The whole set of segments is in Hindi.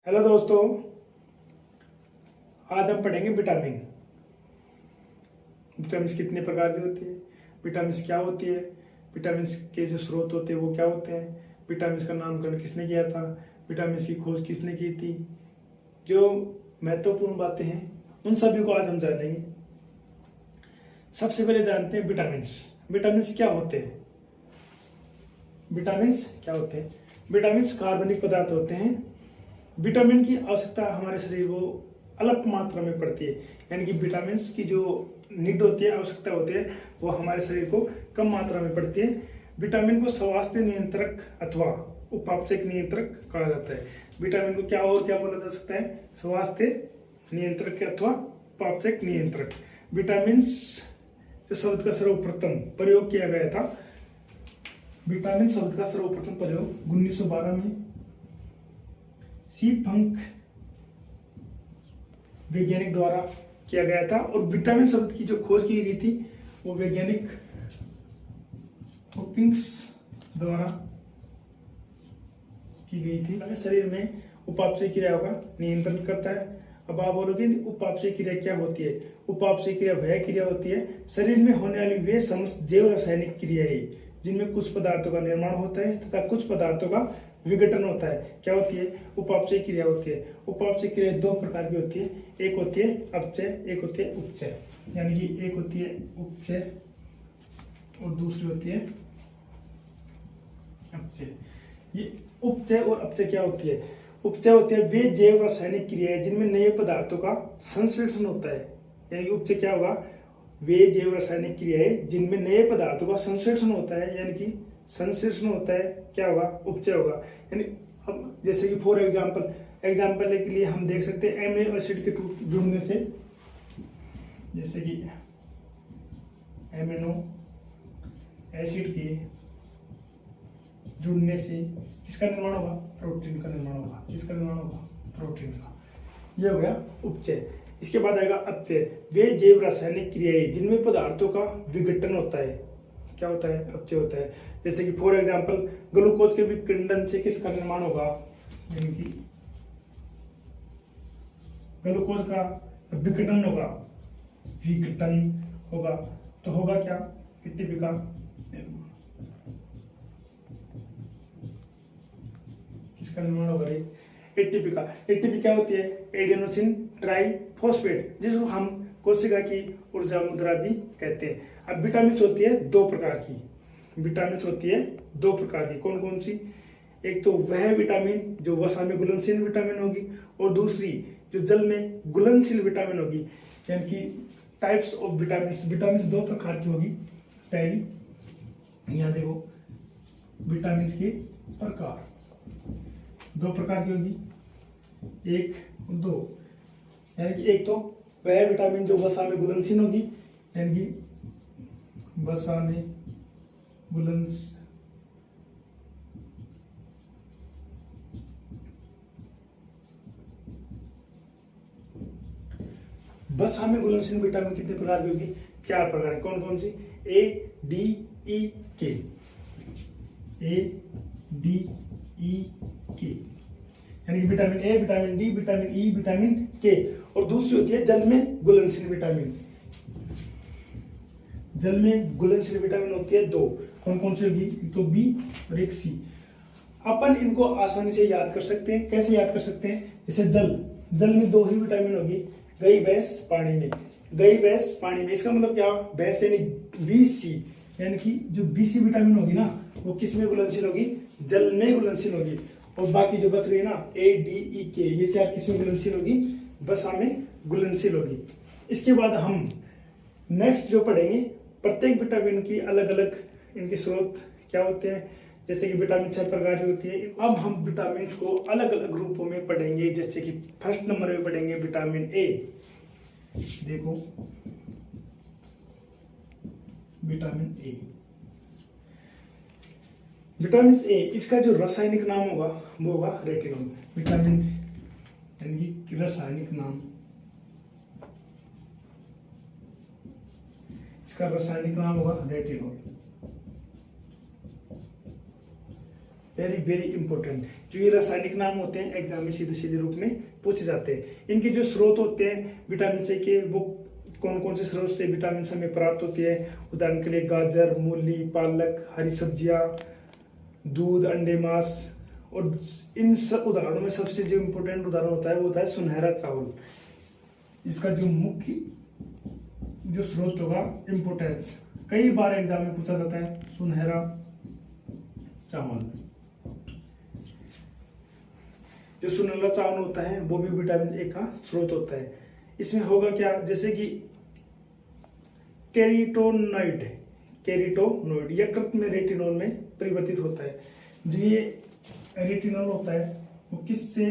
हेलो दोस्तों, आज हम पढ़ेंगे विटामिन। विटामिन कितने प्रकार की होती है, विटामिन क्या होती है, विटामिन के जो स्रोत होते हैं वो क्या होते हैं, विटामिन का नामकरण किसने किया था, विटामिन की खोज किसने की थी, जो महत्वपूर्ण बातें हैं उन सभी को आज हम जानेंगे। सबसे पहले जानते हैं विटामिन। विटामिन क्या होते हैं। विटामिन क्या होते हैं? विटामिन कार्बनिक पदार्थ होते हैं। विटामिन की आवश्यकता हमारे शरीर को अल्प मात्रा में पड़ती है, यानी कि विटामिन की जो नीड होती है, आवश्यकता होती है, वो हमारे शरीर को कम मात्रा में पड़ती है। विटामिन को स्वास्थ्य नियंत्रक अथवा उपापचय नियंत्रक कहा जाता है। विटामिन को क्या और क्या बोला जा सकता है? स्वास्थ्य नियंत्रक अथवा उपापचय नियंत्रक। विटामिन जो शब्द का सर्वप्रथम प्रयोग किया गया था, विटामिन शब्द का सर्वप्रथम प्रयोग 1912 में सी फंक वैज्ञानिक द्वारा किया गया था। और विटामिन शब्द की जो खोज की गई थी वो वैज्ञानिक हॉकिंग्स द्वारा की गई थी। हमें शरीर में उपापचय क्रियाओं का नियंत्रण करता है। अब आप बोलोगे उपापचय क्रिया क्या होती है? उपापचय क्रिया वह क्रिया होती है शरीर में होने वाली वे समस्त जैव रासायनिक क्रियाएं जिनमें कुछ पदार्थों का निर्माण होता है तथा कुछ पदार्थों का विघटन होता है। क्या होती है? उपापचय क्रिया होती है। उपापचय क्रिया दो प्रकार की होती है, एक होती है अपचय, एक होती है उपचय। यानी कि एक होती है उपचय और दूसरी होती है अपचय। ये उपचय और अपचय क्या होती है? उपचय होती है वे जैव रासायनिक क्रियाएं जिनमें नए पदार्थों का संश्लेषण होता है। यानी कि उपचय क्या होगा? वे जैव रासायनिक क्रियाएं जिनमें नए पदार्थों का संश्लेषण होता है, यानी कि संश्लेषण होता है, क्या होगा? उपचय होगा। यानी अब जैसे कि फॉर एग्जाम्पल के लिए हम देख सकते हैं एमिनो एसिड के जुड़ने से, जैसे कि एमिनो एसिड के जुड़ने से किसका निर्माण होगा? प्रोटीन का निर्माण होगा। किसका निर्माण होगा? प्रोटीन का। यह हो गया उपचय। इसके बाद आएगा अपचय। वे जैव रासायनिक क्रियाएं जिनमें पदार्थों का विघटन होता है, क्या होता है? अपचय होता है। जैसे कि फॉर एग्जांपल ग्लूकोज के विघटन से किसका निर्माण होगा? यानी कि ग्लूकोज का विघटन होगा तो होगा क्या? एटीपी का निर्माण। किसका निर्माण होगा? एटीपी का। एटीपी क्या होती है? एडेनोसिन ट्राइफॉस्फेट, जिसको हम कोशिका की ऊर्जा मुद्रा भी कहते हैं। अब विटामिन होती है दो प्रकार की। विटामिन होती है दो प्रकार की। कौन कौन सी? एक तो वह विटामिन जो वसा में घुलनशील विटामिन होगी, और दूसरी जो जल में घुलनशील विटामिन होगी। यानी कि टाइप्स ऑफ विटामिन। विटामिन दो प्रकार की होगी। पहली यहाँ देखो, विटामिन के प्रकार दो प्रकार की होगी, एक और दो। यानी कि एक तो वह विटामिन जो वसा में घुलनशील होगी, यानी कि वसा में घुलनशील वसा में घुलनशील विटामिन कितने प्रकार की होगी? चार प्रकार की। कौन कौन सी? ए, डी, ई, के। ए, डी, ई, के। यानी कि vitamin A, vitamin D, vitamin E, vitamin के। और दूसरी होती है जल में घुलनशील विटामिन। जल में घुलनशील विटामिन होती है दो। कौन कौन सी होगी? एक तो बी और एक सी। अपन इनको आसानी से याद कर सकते हैं। कैसे याद कर सकते हैं? जैसे जल में दो ही विटामिन होगी, गई भैंस पानी में। गई भैंस पानी में, इसका मतलब क्या? भैंस यानी बीसी, यानी कि जो बीसी विटामिन होगी ना, वो किस में घुलनशील होगी? जल में घुलनशील होगी। और बाकी जो बच गई ना, ए, डी, ई, के, ये चार किस में घुलनशील होगी? वसा में घुलनशील होगी। इसके बाद हम नेक्स्ट जो पढ़ेंगे, प्रत्येक विटामिन की अलग अलग इनके स्रोत क्या होते हैं। जैसे कि विटामिन 6 प्रकार की होती है। अब हम विटामिन को अलग अलग रूपों में पढ़ेंगे। जैसे कि फर्स्ट नंबर में पढ़ेंगे विटामिन ए। देखो विटामिन ए। विटामिन ए, इसका जो रासायनिक नाम होगा वो होगा रेटिनॉल। विटामिन यानी कि रासायनिक नाम, इसका रासायनिक नाम होगा रेटिनॉल। Very very important. जो ये रासायनिक नाम होते हैं एग्जाम में सीधे सीधे रूप में पूछे जाते हैं। इनके जो स्रोत होते हैं विटामिन सी के, वो कौन कौन से स्रोत से विटामिन सी हमें प्राप्त होती है। उदाहरण के लिए गाजर, मूली, पालक, हरी सब्जियां, दूध, अंडे, मांस। और इन सब उदाहरणों में सबसे जो इम्पोर्टेंट उदाहरण होता है वो होता है सुनहरा चावल। इसका जो मुख्य जो स्रोत होगा इम्पोर्टेंट, कई बार एग्जाम में पूछा जाता है सुनहरा चावल। जो सुनहरा चावल होता है वो भी विटामिन ए का स्रोत होता है। इसमें होगा क्या, जैसे कि कैरोटीनॉइड यकृत में रेटिनॉल में परिवर्तित होता है। जो ये रेटिनॉल होता है वो किससे,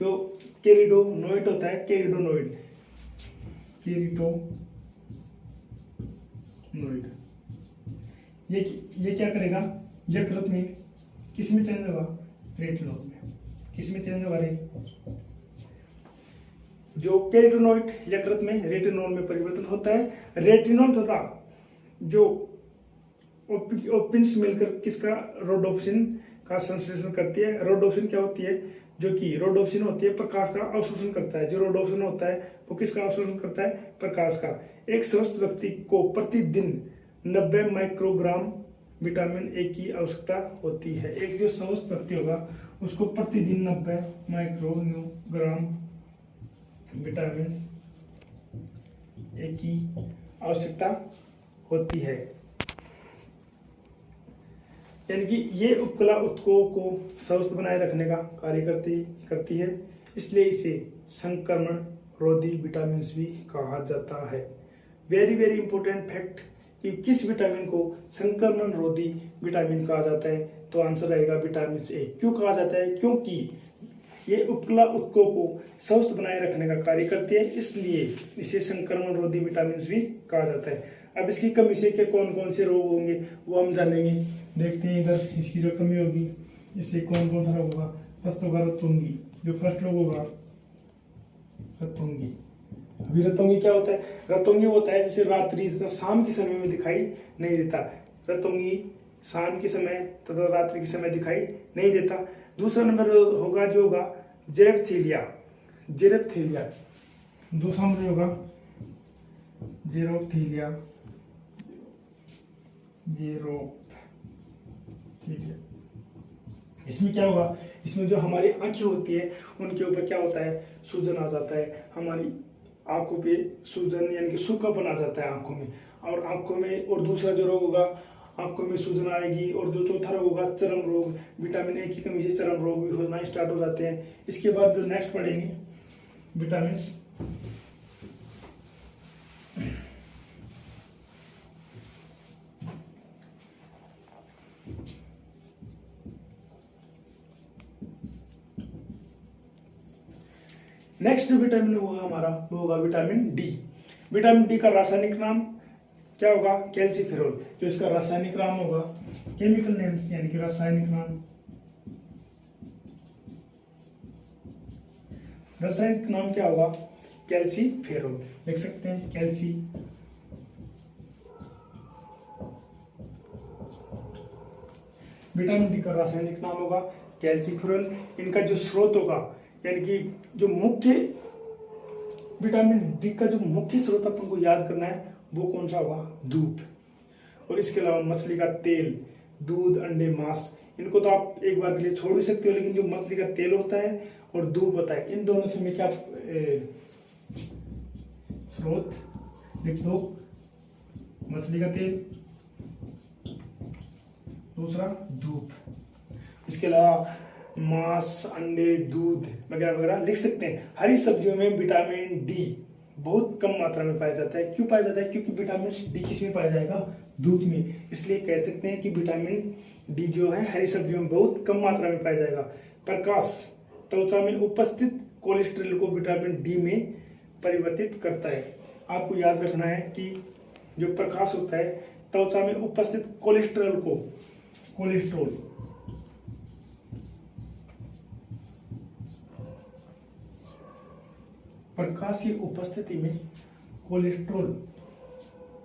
जो कैरोटीनॉइड होता है, कैरोटीनॉइड ये क्या करेगा, यकृत में किस में चेंज होगा, रेटिनॉल में। किस में चेंज होगा रे, जो कैरोटीनॉइड यकृत में रेटिनॉल में परिवर्तन होता है। रेटिनॉल तथा जो ओपिन्स मिलकर किसका, रोडोप्सिन का संश्लेषण करती है। रोडोप्सिन क्या होती है, जो कि रोडोप्सिन होती है प्रकाश का अवशोषण करता है। जो रोडोप्सिन होता है वो किसका अवशोषण करता है, प्रकाश का। एक स्वस्थ व्यक्ति को प्रतिदिन 90 माइक्रोग्राम विटामिन ए की आवश्यकता होती है। एक जो स्वस्थ व्यक्ति होगा उसको प्रतिदिन 90 माइक्रोग्राम विटामिन ए की आवश्यकता होती है। यानी कि ये उपकला ऊतकों को स्वस्थ बनाए रखने का कार्य करती है, इसलिए इसे संक्रमण रोधी विटामिन भी कहा जाता है। वेरी वेरी इंपॉर्टेंट फैक्ट कि किस विटामिन को संक्रमण रोधी विटामिन कहा जाता है, तो आंसर रहेगा विटामिन ए। क्यों कहा जाता है, क्योंकि ये उपकला ऊतकों को स्वस्थ बनाए रखने का कार्य करती है, इसलिए इसे संक्रमण रोधी विटामिन भी कहा जाता है। अब इसकी कमी से क्या कौन कौन से रोग होंगे वो हम जानेंगे। देखते हैं इधर इसकी जो कमी होगी इससे कौन कौन सा रोग होगा। फर्स्ट होगा रतौंगी। जो फर्स्ट रोग होगा रतौंगी। अभी रतौंगी क्या होता है, रतौंगी होता है जिसे रात्रि तथा शाम के समय में दिखाई नहीं देता। रतौंगी शाम के समय तथा रात्रि के समय दिखाई नहीं देता। दूसरा नंबर होगा जो होगा जेरोप्थेलिया। दूसरा नंबर होगा जेरोप्थेलिया। इसमें क्या होगा, इसमें जो हमारी आंखें होती है उनके ऊपर क्या होता है, सूजन आ जाता है। हमारी आंखों पे सूजन यानी कि सूखापन आ जाता है आंखों में, और आंखों में। और दूसरा जो रोग होगा आंखों में सूजन आएगी। और जो चौथा रोग होगा चर्म रोग। विटामिन ए की कमी से चर्म रोग भी होना स्टार्ट हो जाते हैं। इसके बाद जो नेक्स्ट पढ़ेंगे विटामिन नेक्स्ट जो विटामिन होगा हमारा वो होगा विटामिन डी। विटामिन डी का रासायनिक नाम क्या होगा, कैल्सीफेरॉल। जो इसका रासायनिक नाम होगा, केमिकल नेम यानी कि रासायनिक नाम क्या होगा, कैल्सीफेरॉल। लिख सकते हैं कैल्सी। विटामिन डी का रासायनिक नाम होगा कैल्सीफेरॉल। इनका जो स्रोत होगा यानी कि जो मुख्य विटामिन डी का जो मुख्य स्रोत अपन को याद करना है वो कौन सा होगा, दूध। और इसके अलावा मछली का तेल, दूध, अंडे, मांस, इनको तो आप एक बार के लिए छोड़ भी सकते हो, लेकिन जो मछली का तेल होता है और दूध होता है, इन दोनों से मैं क्या स्रोत लिख दो, मछली का तेल, दूसरा दूध। इसके अलावा मांस, अंडे, दूध वगैरह वगैरह लिख सकते हैं। हरी सब्जियों में विटामिन डी बहुत कम मात्रा में पाया जाता है। क्यों पाया जाता है, क्योंकि विटामिन डी किस में पाया जाएगा, दूध में। इसलिए कह सकते हैं कि विटामिन डी जो है हरी सब्जियों में बहुत कम मात्रा में पाया जाएगा। प्रकाश त्वचा में उपस्थित कोलेस्ट्रॉल को विटामिन डी में परिवर्तित करता है। आपको याद रखना है कि जो प्रकाश होता है त्वचा में उपस्थित कोलेस्ट्रॉल को, प्रकाश की उपस्थिति में कोलेस्ट्रॉल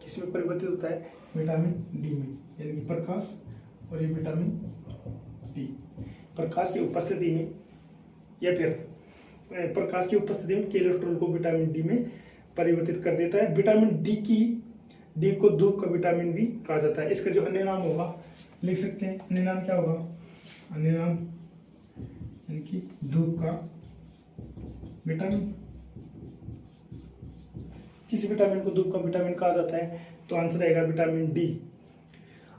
किस में परिवर्तित होता है, विटामिन डी में। यानी कि प्रकाश और ये विटामिन डी। प्रकाश की उपस्थिति में या फिर प्रकाश की उपस्थिति में कोलेस्ट्रॉल को विटामिन डी में परिवर्तित कर देता है। विटामिन डी को धूप का विटामिन भी कहा जाता है। इसका जो अन्य नाम होगा लिख सकते हैं। अन्य नाम क्या होगा? अन्य नाम यानी कि धूप का विटामिन। किस विटामिन को धूप का विटामिन कहा जाता है? तो आंसर आएगा विटामिन डी।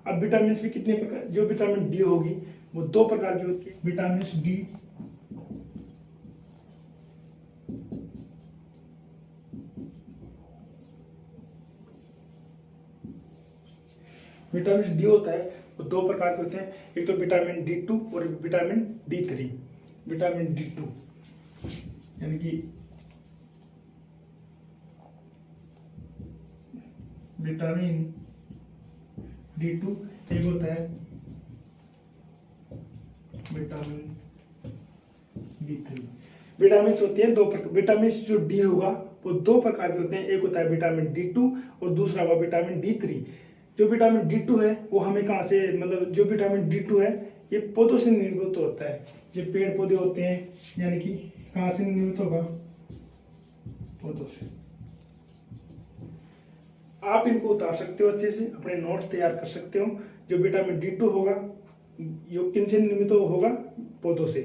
अब विटामिन भी कितने प्रकार, जो विटामिन डी होगी वो 2 प्रकार की होती है। विटामिन डी विटामिन डी होता है वो 2 प्रकार के होते हैं। एक तो विटामिन D2 और विटामिन D3। विटामिन D2 यानी कि विटामिन D2, एक होता है विटामिन D3। विटामिन होती है 2 प्रकार। विटामिन जो डी होगा वो 2 प्रकार के होते हैं। एक होता है विटामिन D2 और दूसरा होगा विटामिन D3। जो विटामिन D2 है वो हमें कहाँ से, मतलब जो विटामिन D2 है ये पौधों से निर्मित होता है। ये पेड़ पौधे होते हैं, यानी कि कहाँ से निर्मित होगा? पौधों से। आप इनको उतार सकते हो, अच्छे से अपने नोट्स तैयार कर सकते हो। जो विटामिन D2 होगा जो किन से निर्मित होगा? पौधों से।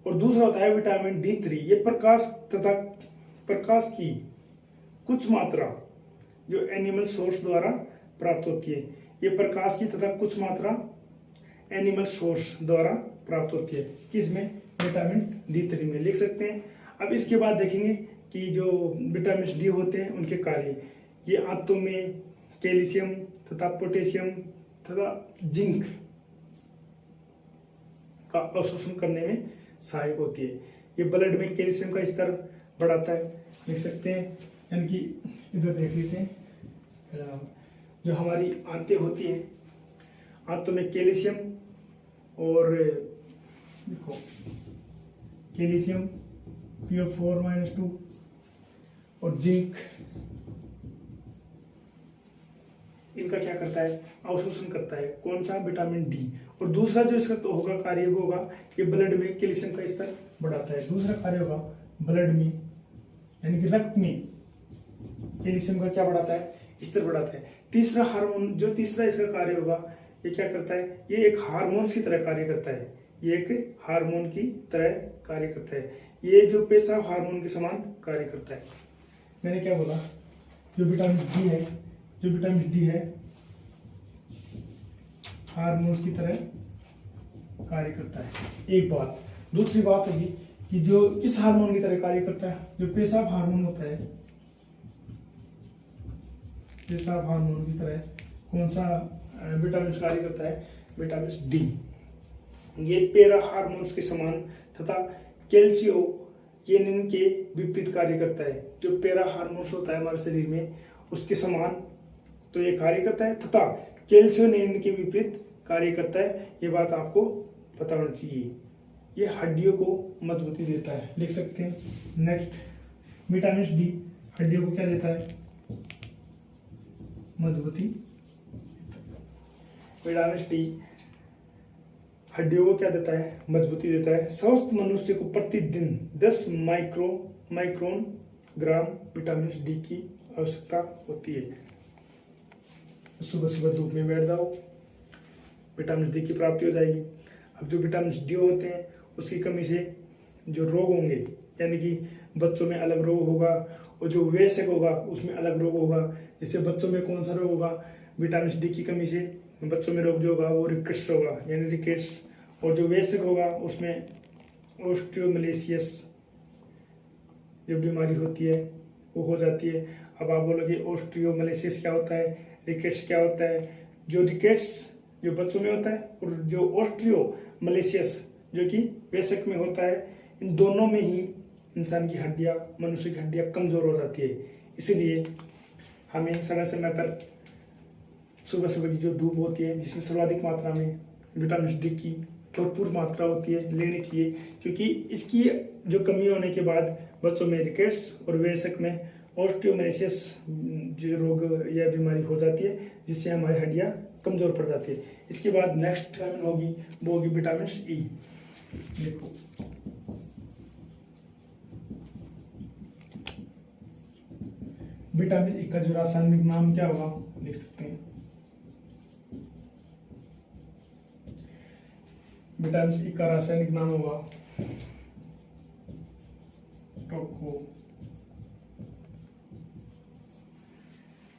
और दूसरा होता है विटामिन D3। ये प्रकाश की कुछ मात्रा जो एनिमल सोर्स द्वारा प्राप्त होती है। ये प्रकाश की तथा कुछ मात्रा एनिमल सोर्स द्वारा प्राप्त होती है। किसमें? विटामिन D3 में लिख सकते हैं। अब इसके बाद देखेंगे कि जो विटामिन डी होते हैं उनके कार्य। ये आंतों में कैल्शियम तथा पोटेशियम तथा जिंक का अवशोषण करने में सहायक होती है। ये ब्लड में कैल्शियम का स्तर बढ़ाता है, लिख सकते हैं। यानी कि इधर देख लेते हैं, जो हमारी आंतें होती हैं, आंतों में कैल्शियम और देखो कैल्शियम PO4-2 और जिंक, इनका क्या करता है? अवशोषण करता है। कौन सा? Vitamin D. और दूसरा जो इसका तो होगा कार्य वो होगा ये ब्लड में कैल्शियम का स्तर बढ़ाता है। दूसरा कार्य होगा ब्लड में यानी कि रक्त में कैल्शियम का क्या बढ़ाता है? स्तर बढ़ाता है। तीसरा हार्मोन, जो तीसरा इसका कार्य होगा ये क्या करता है? ये एक हार्मोन की तरह कार्य करता है। ये एक हार्मोन की तरह कार्य करता है। ये जो पेशाब हार्मोन के समान कार्य करता है। मैंने क्या बोला? जो विटामिन डी है हार्मोन्स की तरह कार्य करता है। एक बात। दूसरी बात होगी कि जो किस हार्मोन की तरह कार्य करता है? जो पेशाब हार्मोन होता है, पेशाब हार्मोन की तरह कौन सा विटामिन कार्य करता है? Vitamin D. ये पैरा हार्मोन्स के समान तथा कैल्शियोनिन के विपरीत कार्य करता है। जो पैरा हार्मोन्स होता है हमारे शरीर में उसके समान तो ये कार्य करता है तथा कैल्शियोनिन के विपरीत कार्य करता है। ये बात आपको पता होना चाहिए। ये हड्डियों को मजबूती देता है, लिख सकते हैं। नेक्स्ट, विटामिन डी हड्डियों को क्या देता है? मजबूती। विटामिन डी हड्डियों को क्या देता है? मजबूती देता है। स्वस्थ मनुष्य को प्रतिदिन 10 माइक्रोन ग्राम विटामिन डी की आवश्यकता होती है। सुबह सुबह धूप में बैठ जाओ, विटामिन डी की प्राप्ति हो जाएगी। अब जो विटामिन डी होते हैं उसकी कमी से जो रोग होंगे, यानी कि बच्चों में अलग रोग होगा और जो वयस्क होगा उसमें अलग रोग होगा। जैसे बच्चों में कौन सा रोग होगा? विटामिन डी की कमी से बच्चों में रोग जो होगा वो रिकेट्स होगा, यानी रिकेट्स। और जो वयस्क होगा उसमें ऑस्टियोमलेशियस जो बीमारी होती है वो हो जाती है। अब आप बोलोगे ऑस्टियोमलेशियस क्या होता है, रिकेट्स क्या होता है? जो रिकेट्स जो बच्चों में होता है और जो ऑस्टियोमलेशियस जो कि वयस्क में होता है, इन दोनों में ही इंसान की हड्डियां, मनुष्य की हड्डियां कमजोर हो जाती है। इसीलिए हमें समय समय पर सुबह सुबह की जो धूप होती है जिसमें सर्वाधिक मात्रा में विटामिन डी की भरपूर मात्रा होती है लेनी चाहिए, क्योंकि इसकी जो कमी होने के बाद बच्चों में रिकेट्स और वयस्क में ऑस्टियोमलेशियस जो रोग या बीमारी हो जाती है, जिससे हमारी हड्डियां कमजोर पड़ जाती है। इसके बाद नेक्स्ट विटामिन होगी वो होगी विटामिन ई। देखो विटामिन ई का जो रासायनिक नाम क्या होगा लिख सकते हैं। विटामिन ई का रासायनिक नाम होगा टोको।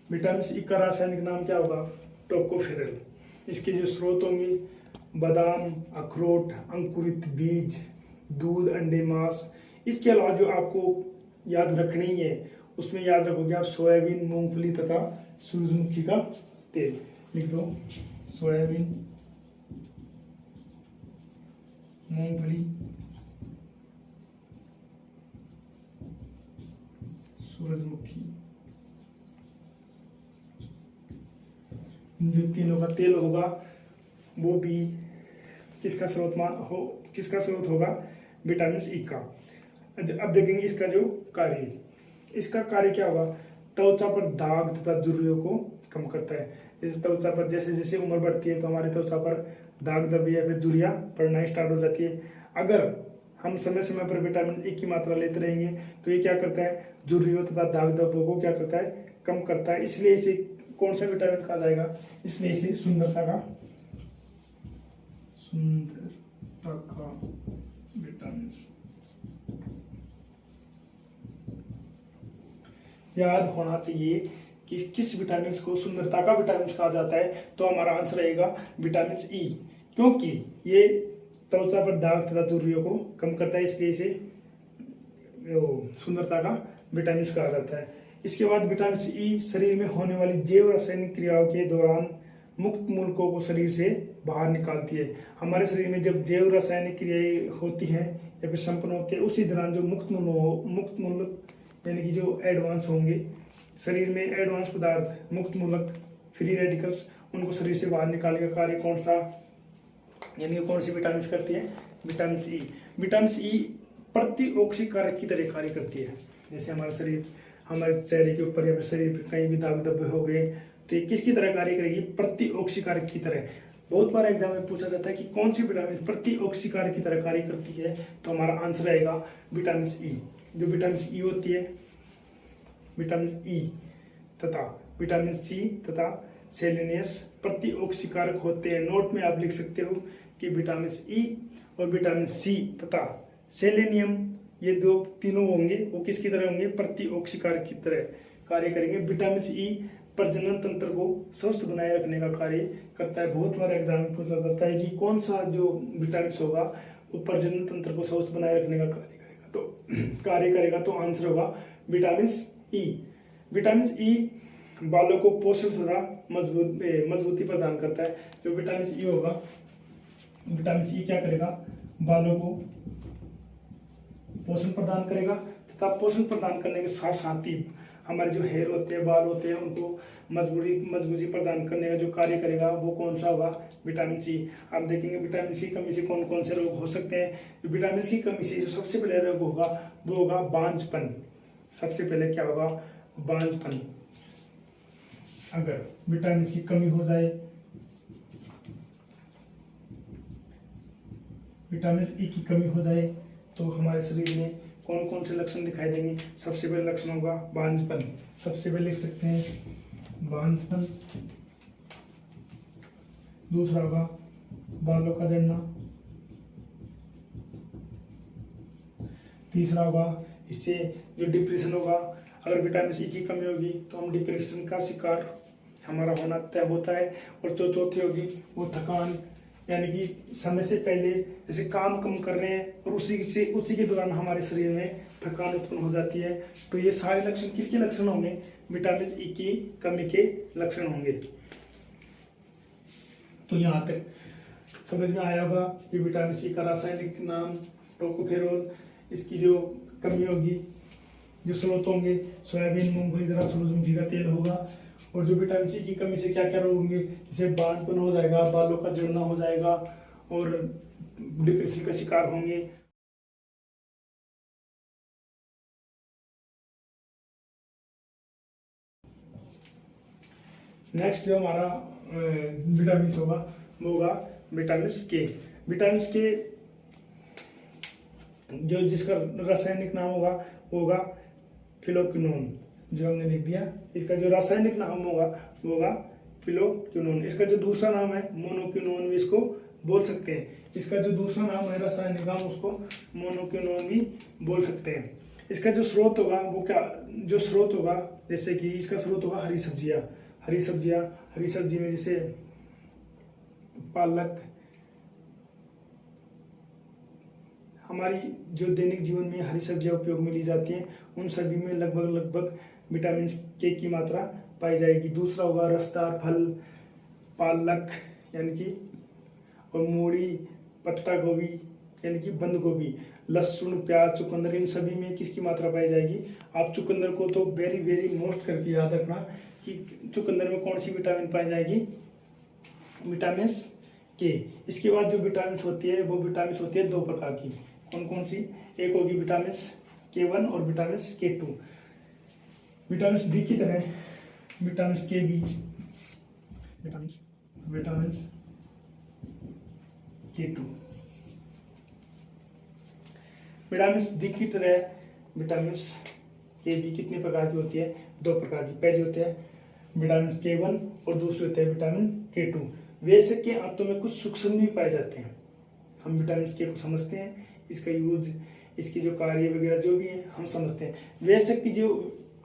विटामिन ई का रासायनिक नाम क्या होगा टोकोफेरल। इसके जो स्रोत होंगे बादाम, अखरोट, अंकुरित बीज, दूध, अंडे, मांस। इसके अलावा जो आपको याद रखनी है उसमें याद रखोगे आप सोयाबीन, मूंगफली तथा सूरजमुखी का तेल। लिख दो सोयाबीन, मूंगफली, सूरजमुखी, जो तीनों का तेल होगा वो भी किसका स्रोत होगा विटामिन ई का। अब देखेंगे इसका जो कार्य, इसका कार्य क्या होगा त्वचा पर दाग तथा झुर्रियों को कम करता है। जैसे त्वचा पर जैसे जैसे उम्र बढ़ती है तो हमारी त्वचा पर दाग धब्बे या फिर झुर्रियां पड़ना स्टार्ट हो जाती है। अगर हम समय समय पर विटामिन ई की मात्रा लेते रहेंगे तो ये क्या करता है झुर्रियों तथा दाग धब्बों को क्या करता है कम करता है। इसलिए इसे कौन सा विटामिन कहा जाएगा, इसलिए इसे सुंदरता का विटामिन। याद होना चाहिए कि किस विटामिन को सुंदरता का विटामिन कहा जाता है, तो हमारा आंसर रहेगा विटामिन ई, क्योंकि ये त्वचा पर दाग तथा झुर्रियों को कम करता है, इसलिए इसे सुंदरता का विटामिन कहा जाता है। इसके बाद विटामिन ई शरीर में होने वाली जैव रासायनिक क्रियाओं के दौरान मुक्त मूलकों को शरीर से बाहर निकालती है। हमारे शरीर में जब जैव रासायनिक क्रियाएं होती हैं या फिर संपन्न होती है उसी दौरान जो मुक्त मूलक यानी कि जो एडवांस होंगे शरीर में एडवांस पदार्थ, मुक्त मूलक, फ्री रेडिकल्स, उनको शरीर से बाहर निकालने का कार्य कौन सा यानी कौन सी विटामिन करती है विटामिन ई। विटामिन ई प्रतिऑक्सीकारक की तरह कार्य करती है। जैसे हमारे चेहरे के ऊपर या फिर शरीर पर कहीं भी दाग धब्बे हो गए तो ये किसकी तरह कार्य करेगी प्रतिऑक्सीकारक की तरह। बहुत बार एग्जाम में पूछा जाता है कि कौन सी विटामिन प्रतिऑक्सीकारक की तरह कार्य करती है, तो हमारा आंसर रहेगा विटामिन ई। जो विटामिन ई होती है विटामिन ई तथा विटामिन सी तथा सेलेनियस प्रतिऑक्सीकारक होते हैं। नोट में आप लिख सकते हो कि विटामिन ई और विटामिन सी तथा सेलेनियम ये दो तीनों होंगे वो किसकी तरह होंगे प्रतिऑक्सीकारक की तरह कार्य करेंगे। विटामिन ई प्रजनन तंत्र को स्वस्थ बनाए रखने का कार्य करता है। बहुत बार एग्जाम में पूछा जाता है कि कौन सा जो विटामिन होगा वो प्रजनन तंत्र को स्वस्थ बनाए रखने का कार्य करेगा, तो आंसर होगा विटामिन ई। विटामिन ई बालों को पोषण तथा मजबूती प्रदान करता है। जो विटामिन ई होगा विटामिन ई क्या करेगा बालों को पोषण प्रदान करेगा तथा पोषण प्रदान करने के साथ साथ ही हमारे जो हेयर होते हैं बाल होते हैं उनको मजबूती प्रदान करने का जो कार्य करेगा वो कौन सा होगा विटामिन सी। आप देखेंगे विटामिन सी कमी से कौन कौन से रोग हो सकते हैं। विटामिन सी कमी से जो सबसे पहले रोग होगा वो होगा बांझपन। सबसे पहले क्या होगा बांझपन। अगर विटामिन की कमी हो जाए, विटामिन ई की कमी हो जाए तो हमारे शरीर में कौन कौन से लक्षण दिखाई देंगे। सबसे पहले लक्षण होगा बांझपन। सबसे पहले लिख सकते हैं बांझपन। दूसरा होगा बालों का झड़ना। तीसरा होगा इससे जो डिप्रेशन होगा। अगर विटामिन ई की कमी होगी तो हम डिप्रेशन का शिकार हमारा होना तय होता है। और जो चौथी होगी वो थकान, यानी कि समय से पहले जैसे काम कम कर रहे हैं और उसी के दौरान हमारे शरीर में थकान उत्पन्न हो जाती है। तो ये सारे लक्षण किसके लक्षण होंगे विटामिन ई की कमी के लक्षण होंगे। तो यहाँ तक समझ में आया होगा कि विटामिन ई का रासायनिक नाम टोकोफेरोल, इसकी जो कमी होगी जो स्रोत होंगे सोयाबीन, मूंगफली तथा सूरजमुखी का तेल होगा। और जो विटामिन सी की कमी से क्या क्या रोग होंगे जैसे बांझपन हो जाएगा, बालों का झड़ना हो जाएगा और डिप्रेशन का शिकार होंगे। नेक्स्ट जो हमारा विटामिन होगा वो होगा विटामिन के। विटामिन के जो जिसका रासायनिक नाम होगा वो होगा फिलोक्विनोन, जो हमने लिख दिया। इसका जो रासायनिक नाम होगा वो होगा फिलोक्विनोन। इसका जो दूसरा नाम है मोनोक्विनोन भी इसको बोल सकते हैं। इसका जो दूसरा नाम है रासायनिक नाम उसको मोनोक्विनोन भी बोल सकते हैं। इसका जो स्रोत होगा वो क्या, जो स्रोत होगा जैसे कि इसका स्रोत होगा हरी सब्जियां। हरी सब्जी में जैसे पालक, हमारी जो दैनिक जीवन में हरी सब्जियां उपयोग में ली जाती हैं उन सभी में लगभग विटामिन के की मात्रा पाई जाएगी। दूसरा होगा रसदार फल, पालक यानी कि, और मूली, पत्ता गोभी यानी कि बंद गोभी, लहसुन, प्याज, चुकंदर, इन सभी में किसकी मात्रा पाई जाएगी। आप चुकंदर को तो वेरी मोस्ट करके याद रखना कि चुकंदर में कौन सी विटामिन पाई जाएगी, विटामिन के। इसके बाद जो विटामिन होती है वो विटामिन होती है दो प्रकार की। कौन सी, एक होगी विटामिन K1 और विटामिन K2। विटामिन डी की तरह विटामिन के भी, विटामिन K2। विटामिन डी की तरह विटामिन के भी कितने प्रकार की होती है, दो प्रकार की। पहली होती है विटामिन K1 और दूसरी होती है विटामिन K2। वैसे के आंतों में कुछ सूक्ष्म भी पाए जाते हैं। हम विटामिन के को समझते हैं, इसका यूज, इसकी जो कार्य वगैरह जो भी है हम समझते हैं। वैसे की जो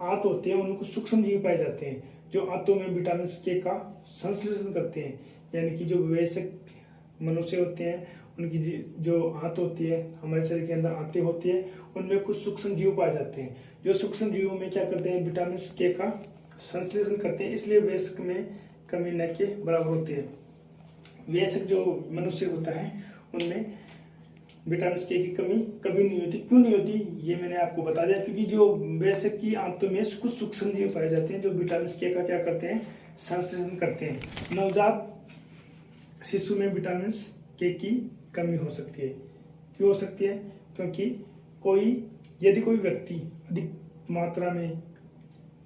आंत होते हैं उनमें कुछ सूक्ष्म जीव पाए जाते हैं जो आंतों में विटामिन के का संश्लेषण करते हैं। यानी कि जो वयस्क मनुष्य होते हैं उनकी जो आंत होती है, हमारे शरीर के अंदर आंतें होती है, उनमें कुछ सूक्ष्म जीव पाए जाते हैं जो सूक्ष्म जीवों में क्या करते हैं, विटामिन के का संश्लेषण करते हैं। इसलिए वयस्क में कमी न के बराबर होती है। वयस्क जो मनुष्य होता है उनमें विटामिन के की कमी कभी नहीं होती। क्यों नहीं होती ये मैंने आपको बता दिया, क्योंकि जो वयस्क की आंतों में कुछ सूक्ष्म जीव पाए जाते हैं जो विटामिन के का क्या करते हैं, संश्लेषण करते हैं। नवजात शिशु में विटामिन के की कमी हो सकती है। क्यों हो सकती है, क्योंकि यदि कोई व्यक्ति अधिक मात्रा में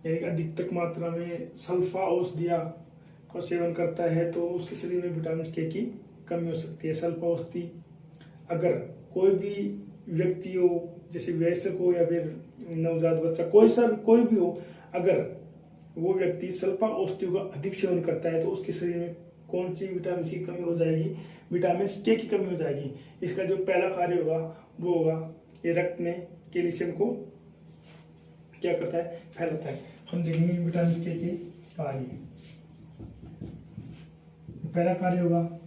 यानी अधिकतक मात्रा में सल्फा औषधियां का सेवन करता है तो उसके शरीर में विटामिन के की कमी हो सकती है। सल्फा औषधि अगर कोई भी व्यक्ति हो, जैसे वयस्क हो या फिर नवजात बच्चा, कोई भी हो, अगर वो व्यक्ति सल्फा औषधियों का अधिक सेवन करता है तो उसके शरीर में कौन सी विटामिन की कमी हो जाएगी, विटामिन के की कमी हो जाएगी। इसका जो पहला कार्य होगा वो होगा ये रक्त में कैल्शियम को क्या करता है, फैलाता है। हम देखेंगे विटामिन के कार्य। पहला कार्य होगा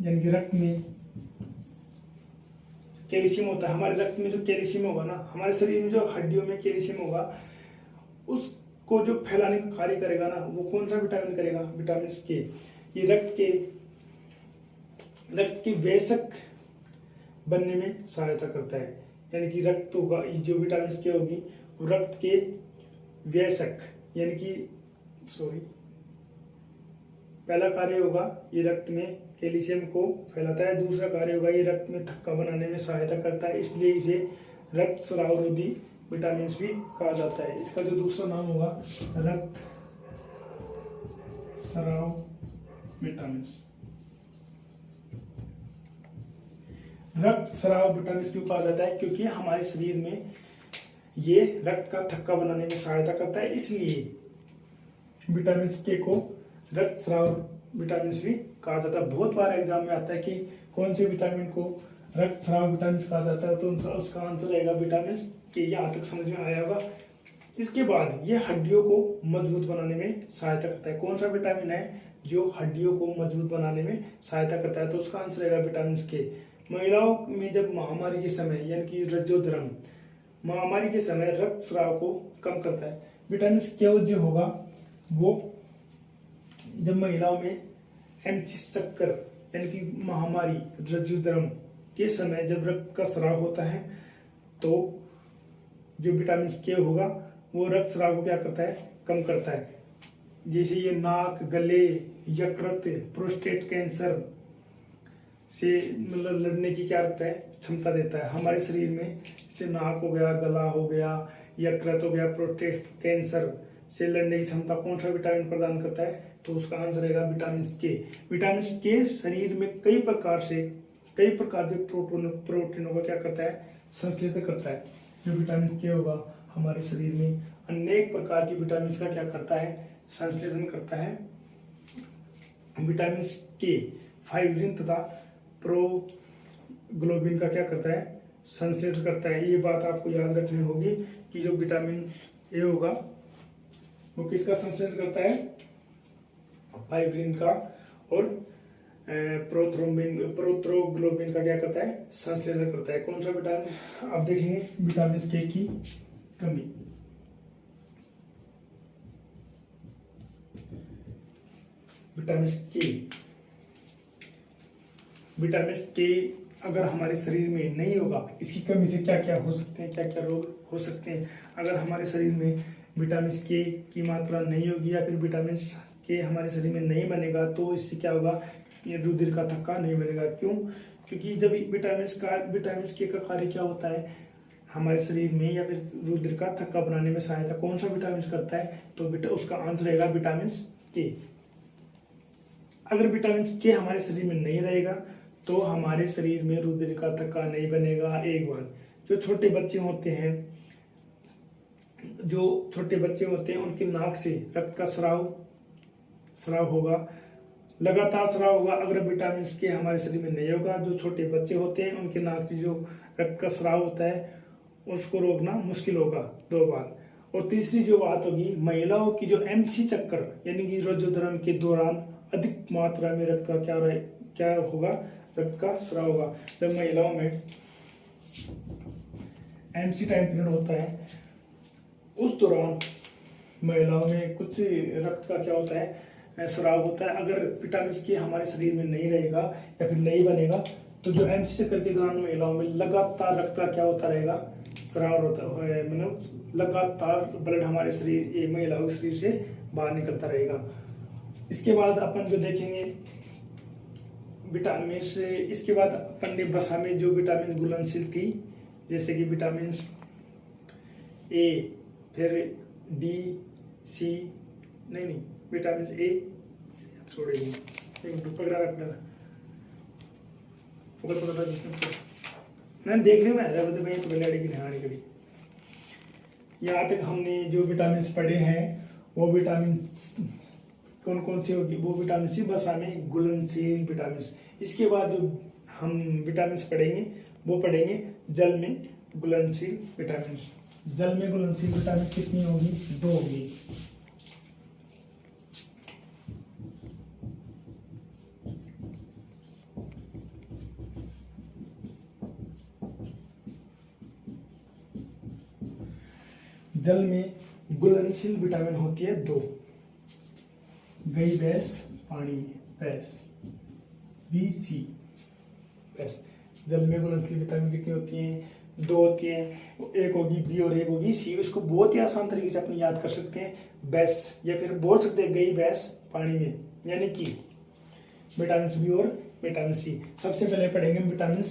यानी कि रक्त में कैल्शियम होता है। हमारे रक्त में जो कैल्शियम होगा ना, हमारे शरीर में जो हड्डियों में कैल्शियम होगा उसको जो फैलाने का कार्य करेगा ना, वो कौन सा विटामिन करेगा, विटामिन के। ये रक्त के वयस्क बनने में सहायता करता है। यानी कि रक्त होगा, जो विटामिन के होगी वो रक्त के वयस्क यानी कि पहला कार्य होगा ये रक्त में कैल्शियम को फैलाता है। दूसरा कार्य होगा ये रक्त में थक्का बनाने में सहायता करता है, इसलिए इसे रक्त स्राव रोधी विटामिन भी कहा जाता है। इसका जो दूसरा नाम होगा रक्त स्राव विटामिन। रक्त स्राव विटामिन क्यों कहा जाता है, क्योंकि हमारे शरीर में ये रक्त का थक्का बनाने में सहायता करता है, इसलिए विटामिन के को रक्त स्राव विटामिन भी कहा जाता है। बहुत बार एग्जाम में आता है कि कौन से विटामिन को रक्त स्राव विटामिन कहा जाता है, तो उसका आंसर रहेगा विटामिन के। यहाँ तक समझ में आया होगा। इसके बाद ये हड्डियों को मजबूत बनाने में सहायता करता है। कौन सा विटामिन है जो हड्डियों को मजबूत बनाने में सहायता करता है, तो उसका आंसर रहेगा विटामिन के। महिलाओं में जब महामारी के समय यानी कि रजोधर्म महामारी के समय रक्त स्राव को कम करता है। विटामिन के जो होगा वो जब महिलाओं में चक्कर यानी कि महामारी रजोधर्म के समय जब रक्त का स्राव होता है तो जो विटामिन के होगा वो रक्त स्राव को क्या करता है, कम करता है। जैसे ये नाक, गले, यकृत, प्रोस्टेट कैंसर से मतलब लड़ने की क्या रखता है, क्षमता देता है। हमारे शरीर में जैसे नाक हो गया, गला हो गया, यकृत हो गया, प्रोस्टेट कैंसर से लड़ने की क्षमता कौन सा विटामिन प्रदान करता है? तो उसका आंसर रहेगा विटामिन के। विटामिन के शरीर में कई प्रकार के प्रोटीनों को क्या करता है? संश्लेषित करता है। जो विटामिन के होगा हमारे शरीर में अनेक प्रकार की विटामिन का क्या करता है? संश्लेषण करता है। विटामिन के फाइब्रिन तथा प्रोग्लोबिन का क्या करता है? संश्लेषण करता है। ये बात आपको याद रखनी होगी कि जो विटामिन ए होगा वो किसका संश्लेषण करता है? फाइब्रिन का, और प्रोथ्रोग्लोबिन का क्या करता है? संश्लेषण करता है। कौन सा विटामिन? आप देखेंगे विटामिन के की कमी। विटामिन के अगर हमारे शरीर में नहीं होगा, इसकी कमी से क्या क्या हो सकते हैं, क्या क्या रोग हो सकते हैं? अगर हमारे शरीर में विटामिन के की मात्रा नहीं होगी या फिर विटामिन के हमारे शरीर में नहीं बनेगा तो इससे क्या होगा? ये रुधिर का थक्का नहीं बनेगा। क्यों? क्योंकि जब विटामिन के का कार्य क्या होता है हमारे शरीर में, या फिर रुधिर का थक्का बनाने में सहायता कौन सा विटामिन करता है? तो उसका आंसर रहेगा विटामिन के। अगर विटामिन के हमारे शरीर में नहीं रहेगा तो हमारे शरीर में रुधिर का थक्का नहीं बनेगा। एक बार जो छोटे बच्चे होते हैं उनकी नाक से रक्त का स्राव होगा, लगातार स्राव होगा। अगर विटामिन के हमारे शरीर में नहीं होगा, जो छोटे बच्चे होते हैं उनके नाक से जो रक्त का स्राव होता है उसको रोकना मुश्किल होगा। 2 बात। और तीसरी जो बात होगी, महिलाओं की जो MC चक्कर यानी कि रजोधर्म के दौरान अधिक मात्रा में रक्त का क्या होगा? रक्त का स्राव होगा। जब महिलाओं में MC टाइम पीरियड होता है उस दौरान महिलाओं में कुछ रक्त का क्या होता है? स्राव होता है। अगर विटामिन के हमारे शरीर में नहीं रहेगा या फिर नहीं बनेगा तो जो MC चक्कर के दौरान महिलाओं में लगातार रक्त का क्या होता रहेगा? स्राव होता है, मतलब लगातार ब्लड हमारे शरीर, ये महिलाओं के शरीर से बाहर निकलता रहेगा। इसके बाद अपन जो देखेंगे विटामिन से, इसके बाद अपन ने वसा में जो विटामिन घुलनशील थी जैसे कि विटामिन ए, फिर डी, सी, नहीं विटामिन ए छोड़ेगी, पकड़ा मैंने देखने में आया भाई तो बिलाड़ी की नहाने के लिए। यहाँ तक हमने जो विटामिन पढ़े हैं वो विटामिन कौन कौन सी होगी? वो विटामिन सी वसा में घुलनशील विटामिन। इसके बाद जो हम विटामिन पढ़ेंगे वो पढ़ेंगे जल में घुलनशील विटामिन। जल में घुलनशील विटामिन कितनी होगी? 2 होगी। जल में घुलनशील विटामिन होती है 2। गई भैंस पानी में, भैंस BC भैंस। जल में घुलनशील विटामिन कितनी होती हैं? 2 होती हैं। एक होगी B और एक होगी C। उसको बहुत ही आसान तरीके से अपने याद कर सकते हैं, भैंस, या फिर बोल सकते हैं गई भैंस पानी में, यानी कि विटामिन B और विटामिन C। सबसे पहले पढ़ेंगे विटामिन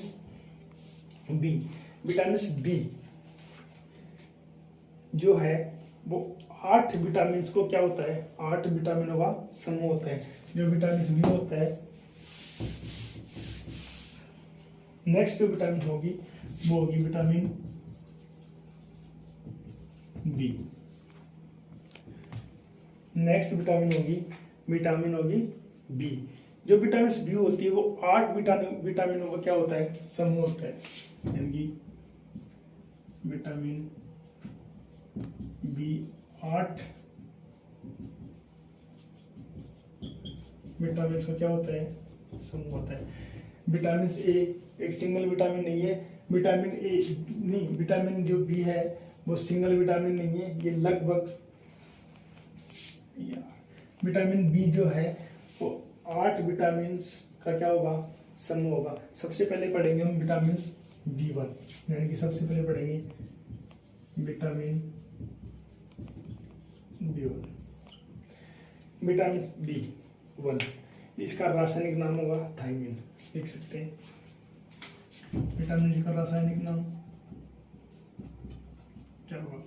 B। विटामिन B जो है वो 8 विटामिन को क्या होता है? 8 विटामिनों का समूह होता है। जो विटामिन B होता है, नेक्स्ट जो विटामिन होगी वो होगी विटामिन B। नेक्स्ट विटामिन होगी B। जो विटामिन B होती है वो 8 विटामिनों का क्या होता है? समूह होता है, यानी कि विटामिन B 8 विटामिन का क्या होता है? समूह होता है। विटामिन ए एक सिंगल विटामिन नहीं है। विटामिन जो B है वो सिंगल विटामिन नहीं है, ये लगभग विटामिन B जो है वो 8 विटामिन का क्या होगा? समूह होगा। सबसे पहले पढ़ेंगे हम विटामिन B1, यानी कि सबसे पहले पढ़ेंगे विटामिन B1। विटामिन B1 इसका रासायनिक नाम होगा थायमिन, लिख सकते हैं। विटामिन जी का रासायनिक नाम क्या होगा?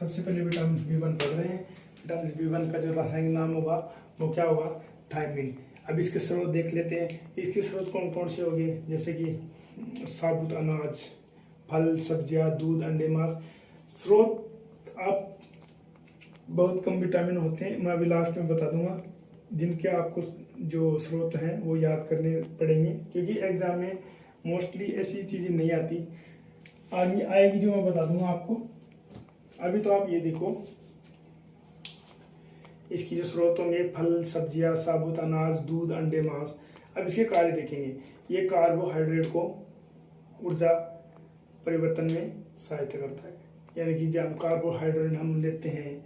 सबसे पहले विटामिन B1 पढ़ रहे हैं। विटामिन B1 का जो रासायनिक नाम होगा वो क्या होगा, थायमिन। अब इसके स्रोत देख लेते हैं। इसके स्रोत कौन कौन से होंगे, जैसे कि साबुत अनाज, फल, सब्जियां, दूध, अंडे, मांस। स्रोत आप बहुत कम विटामिन होते हैं, मैं अभी लास्ट में बता दूंगा, जिनके आपको जो स्रोत हैं वो याद करने पड़ेंगे, क्योंकि एग्जाम में मोस्टली ऐसी चीज़ें नहीं आती, आगे आएगी जो मैं बता दूंगा आपको। अभी तो आप ये देखो, इसकी जो स्रोत होंगे फल, सब्जियां, साबुत अनाज, दूध, अंडे, मांस। अब इसके कार्य देखेंगे। ये कार्बोहाइड्रेट को ऊर्जा परिवर्तन में सहायता करता है, यानी कि जब कार्बोहाइड्रेट हम लेते हैं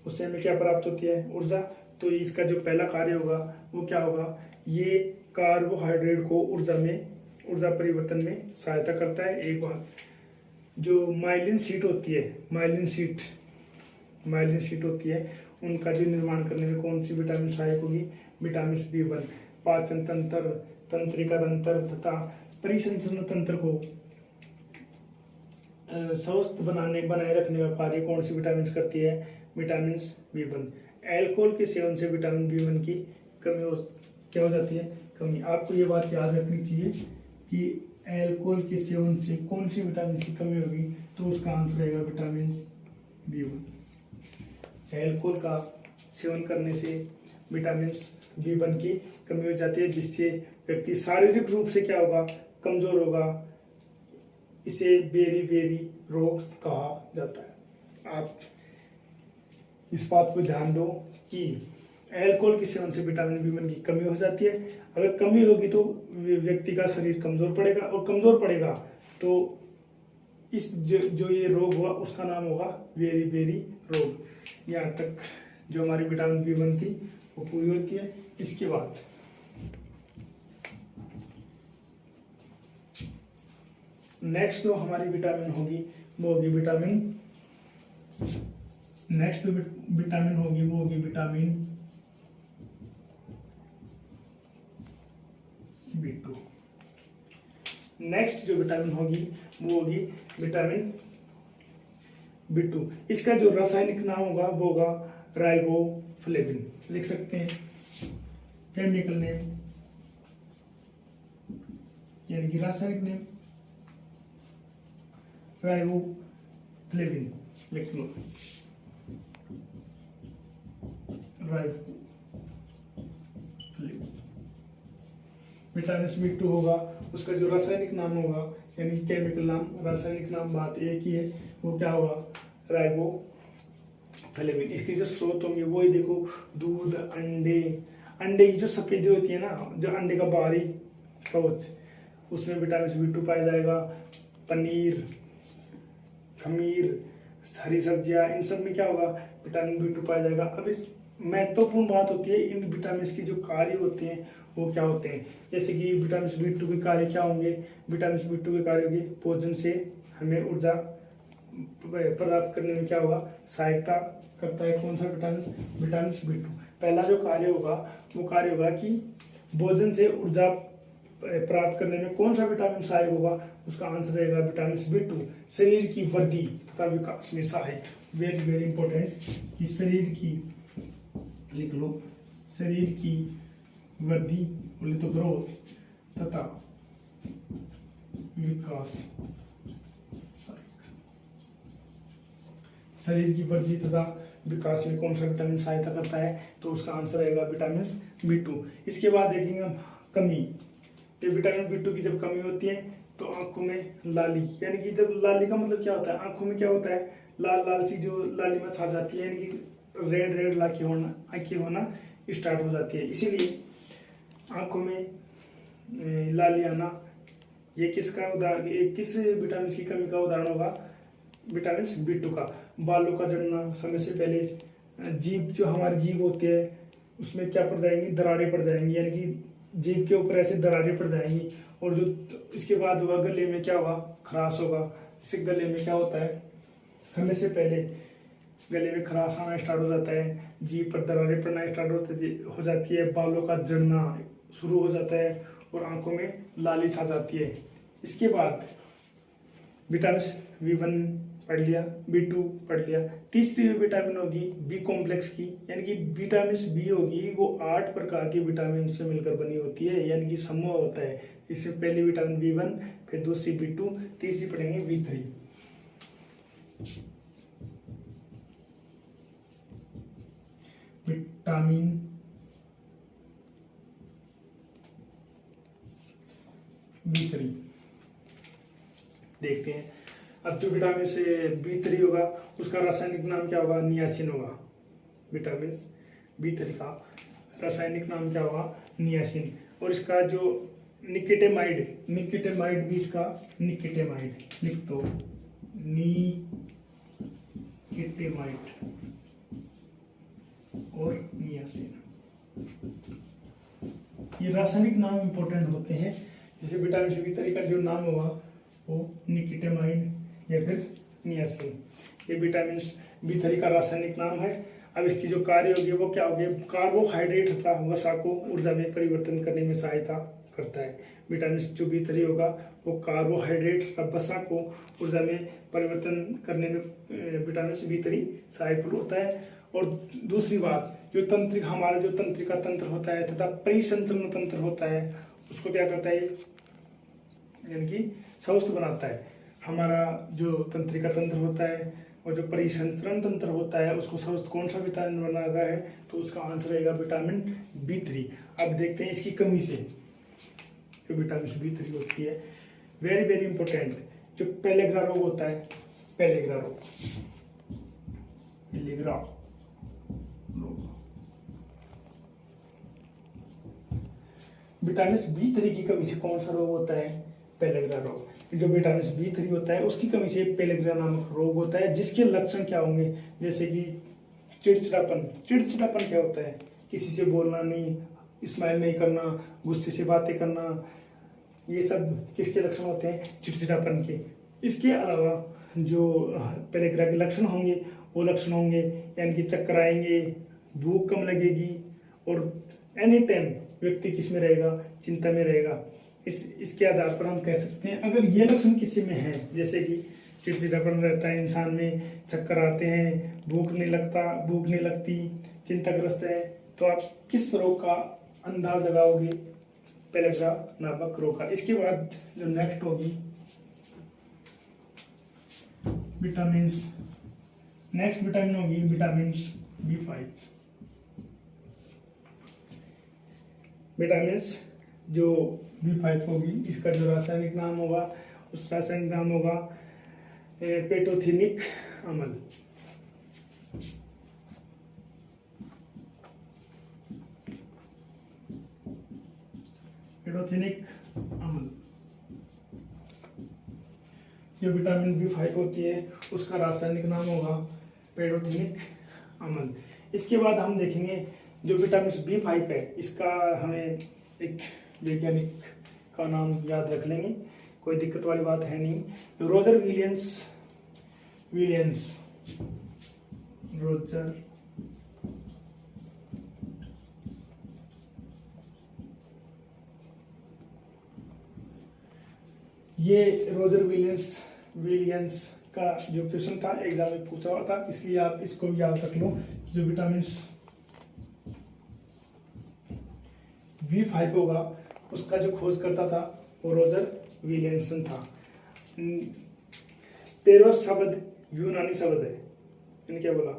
उससे हमें क्या प्राप्त होती है, ऊर्जा। तो इसका जो पहला कार्य होगा वो क्या होगा, ये कार्बोहाइड्रेट को ऊर्जा परिवर्तन में सहायता करता है। एक बात, जो माइलिन शीट होती है, माइलिन शीट होती है, उनका जो निर्माण करने में कौन सी विटामिन सहायक होगी, विटामिन B1। पाचन तंत्र, तंत्रिका तंत्र तथा परिसंचरण तंत्र को स्वस्थ बनाए रखने का कार्य कौन सी विटामिन करती है, विटामिन B1। अल्कोहल के सेवन से विटामिन B1 की कमी क्या हो जाती है, कमी। आपको ये बात याद रखनी चाहिए कि अल्कोहल के सेवन से कौन सी विटामिन की कमी होगी, तो उसका आंसर रहेगा विटामिन B1। अल्कोहल का सेवन करने से विटामिन B1 की कमी हो जाती है, जिससे व्यक्ति शारीरिक रूप से क्या होगा, कमजोर होगा। इसे बेरी रोग कहा जाता है। आप इस बात को ध्यान दो कि अल्कोहल के सेवन से विटामिन B1 की कमी हो जाती है। अगर कमी होगी तो व्यक्ति का शरीर कमजोर पड़ेगा, और कमजोर पड़ेगा तो इस जो ये रोग हुआ उसका नाम होगा बेरी रोग। यहाँ तक जो हमारी विटामिन B1 थी वो पूरी होती है। इसके बाद नेक्स्ट जो हमारी विटामिन होगी वो होगी विटामिन B2। नेक्स्ट जो विटामिन होगी वो होगी विटामिन B2। इसका जो रासायनिक नाम होगा वो होगा राइबोफ्लेविन। लिख सकते हैं केमिकल नेम, यानी कि रासायनिक नेम राइबोफ्लेविन। लिख लो राइबोफ्लेविन। विटामिन B2 होगा, उसका जो रासायनिक नाम होगा, यानी केमिकल नाम, रासायनिक नाम बात एक ही है, वो क्या होगा, राइबोफ्लेविन। इसके जो स्रोत होंगे वो ही देखो, दूध, अंडे की जो सफेदी होती है ना, जो अंडे का बाहरी कवच, उसमें विटामिन B2 पाया जाएगा। पनीर, खमीर, हरी सब्जियां, इन सब में क्या होगा, विटामिन B2 पाया जाएगा। अब इस महत्वपूर्ण बात होती है, इन विटामिन की जो कार्य होते हैं वो क्या होते हैं। जैसे कि विटामिन B2 के कार्य क्या होंगे, विटामिन B2 के कार्य होंगे, भोजन से हमें ऊर्जा प्राप्त करने में क्या होगा, सहायता करता है। कौन सा विटामिन B2। पहला जो कार्य होगा वो कार्य होगा कि भोजन से ऊर्जा प्राप्त करने में कौन सा विटामिन सहायक होगा, उसका आंसर रहेगा विटामिन B2। शरीर की वृद्धि तथा विकास में सहायक, वेरी इंपॉर्टेंट, कि शरीर की, लिख लो, शरीर की वृद्धि, बोले तो ग्रोथ तथा विकास। शरीर की वृद्धि तथा विकास में कौन सा विटामिन सहायता करता है, तो उसका आंसर रहेगा विटामिन B2। इसके बाद देखेंगे हम कमी। तो विटामिन B2 की जब कमी होती है तो आंखों में लाली, यानी कि जब लाली का मतलब क्या होता है, आंखों में क्या होता है, लाल सी जो लाली में छा जाती है, यानी कि रेड आंखें होना स्टार्ट हो जाती है। इसीलिए आंखों में लाली आना, ये किसका उदाहरण, किस विटामिन की कमी का उदाहरण होगा, विटामिन B2 का। बालों का झड़ना, समय से पहले जीभ, जो हमारी जीभ होती है उसमें क्या पड़ जाएंगी, दरारें पड़ जाएंगी, यानी कि जीभ के ऊपर ऐसे दरारें पड़ जाएंगी। और जो इसके बाद होगा, गले में क्या होगा, खराश होगा। इससे गले में क्या होता है, समय से पहले गले में खराश आना स्टार्ट हो जाता है, जीभ पर दरारें पड़ना स्टार्ट हो जाती है, बालों का झड़ना शुरू हो जाता है और आंखों में लाली छा जाती है। इसके बाद विटामिन B1 पढ़ लिया, B2 पढ़ लिया। तीसरी जो विटामिन होगी बी कॉम्प्लेक्स की, यानी कि विटामिन बी होगी वो 8 प्रकार के विटामिन से मिलकर बनी होती है, यानी कि समूह होता है। इसमें पहली विटामिन B1, फिर दूसरी B2, तीसरी पढ़ेंगे B3। विटामिन B3 देखते हैं। अब जो विटामिन से B3 होगा उसका रासायनिक नाम क्या होगा? नियासिन होगा। विटामिन B3 का रासायनिक नाम क्या होगा? नियासिन। और इसका जो निकेटेमाइड भी इसका निकेटेमाइड लिख दो, निकेटेमाइड और नियासिन। ये रासायनिक नाम इंपॉर्टेंट होते हैं। जैसे विटामिन B3 का जो नाम होगा वो निकेटेमाइड या फिर नियासिन। ये विटामिन B3 का रासायनिक नाम है। अब इसकी जो कार्य होगी वो क्या होगी? कार्बोहाइड्रेट तथा वसा को ऊर्जा में परिवर्तन करने में सहायता करता है। विटामिन जो B3 होगा वो कार्बोहाइड्रेट तथा वसा को ऊर्जा में परिवर्तन करने में विटामिन B3 सहायक होता है। और दूसरी बात, जो तंत्रिका हमारा जो तंत्रिका तंत्र होता है तथा परिसंचरण तंत्र होता है उसको क्या करता है? यानी कि स्वस्थ बनाता है। हमारा जो तंत्रिका तंत्र होता है और जो परिसंचरण तंत्र होता है उसको स्वस्थ कौन सा विटामिन बनाता है? तो उसका आंसर रहेगा विटामिन B3। अब देखते हैं इसकी कमी से जो विटामिन B3 होती है, वेरी वेरी इंपॉर्टेंट, जो पेलेग्रा रोग होता है, पेलेग्रा रोग, पेलेग्रा रोग, विटामिन B3 की कमी से कौन सा रोग होता है? पेलेग्रा रोग। जो विटामिन B3 होता है उसकी कमी से पेलेग्रा नामक रोग होता है, जिसके लक्षण क्या होंगे? जैसे कि चिड़चिड़ापन। चिड़चिड़ापन क्या होता है? किसी से बोलना नहीं, स्माइल नहीं करना, गुस्से से बातें करना, ये सब किसके लक्षण होते हैं? चिड़चिड़ापन के। इसके अलावा जो पेलेग्रा के लक्षण होंगे वो लक्षण होंगे यानी कि चक्कर आएंगे, भूख कम लगेगी और एनी टाइम व्यक्ति किस में रहेगा? चिंता में रहेगा। इसके आधार पर हम कह सकते हैं अगर ये लक्षण किसी में है, जैसे कि चिड़चिड़ापन रहता है इंसान में, चक्कर आते हैं, भूख नहीं लगती, चिंताग्रस्त है, तो आप किस रोग का अंदाज लगाओगे? पेलेग्रा नामक रोग का। इसके बाद जो नेक्स्ट होगी विटामिन्स, नेक्स्ट विटामिन होगी विटामिन B5। विटामिन्स जो B5 होगी इसका जो रासायनिक नाम होगा उस रासायनिक नाम होगा पेटोथिनिक अम्ल। पेटोथिनिक अम्ल। जो विटामिन B5 होती है उसका रासायनिक नाम होगा पेटोथिनिक अम्ल। इसके बाद हम देखेंगे जो विटामिन B5 है इसका हमें एक वैज्ञानिक का नाम याद रख लेंगे, कोई दिक्कत वाली बात है नहीं। रोजर विलियम्स, रोजर ये रोजर विलियम्स का जो क्वेश्चन था एग्जाम में पूछा हुआ था, इसलिए आप इसको भी याद रख लो। जो विटामिन B5 होगा उसका जो खोज करता था वो रोजर विलियमसन था। पेरोस शब्द यूनानी शब्द है, मैंने क्या बोला?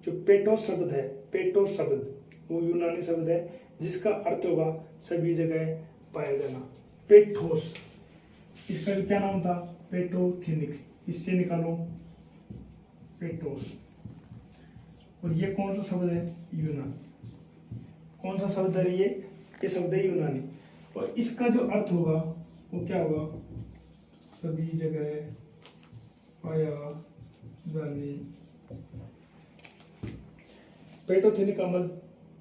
जो पेटोस शब्द है, पेटोस शब्द वो यूनानी शब्द है जिसका अर्थ होगा सभी जगह पाया जाना। पेटोस, इसका क्या नाम था? पेटोथिनिक। इससे निकालो पेटोस। और ये कौन सा शब्द है? यूनानी। कौन सा शब्द है ये शब्द है यूनानी। और इसका जो अर्थ होगा वो क्या होगा? सभी जगह पाया जाने। पेटोथिनिक अम्ल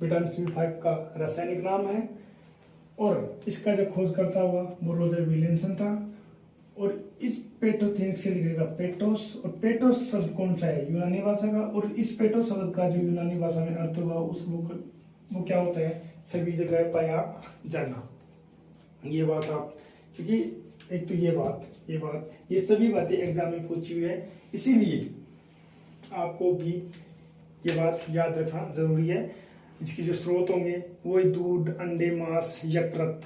विटामिन B5 का रासायनिक नाम है और इसका जो खोजकर्ता हुआ वो रोजर विलियमसन था। और इस पेटोथिनिक से लिखेगा पेटोस, और पेटोस शब्द कौन सा है? यूनानी भाषा का। और इस पेटोस शब्द का जो यूनानी भाषा में अर्थ होगा वो क्या होता है? सभी जगह पाया जाना। ये बात आप क्योंकि एक तो ये सभी बातें एग्जाम में पूछी हुई है, इसीलिए आपको भी ये बात याद रखना जरूरी है। इसके जो स्रोत होंगे वो दूध, अंडे, मांस, यकृत।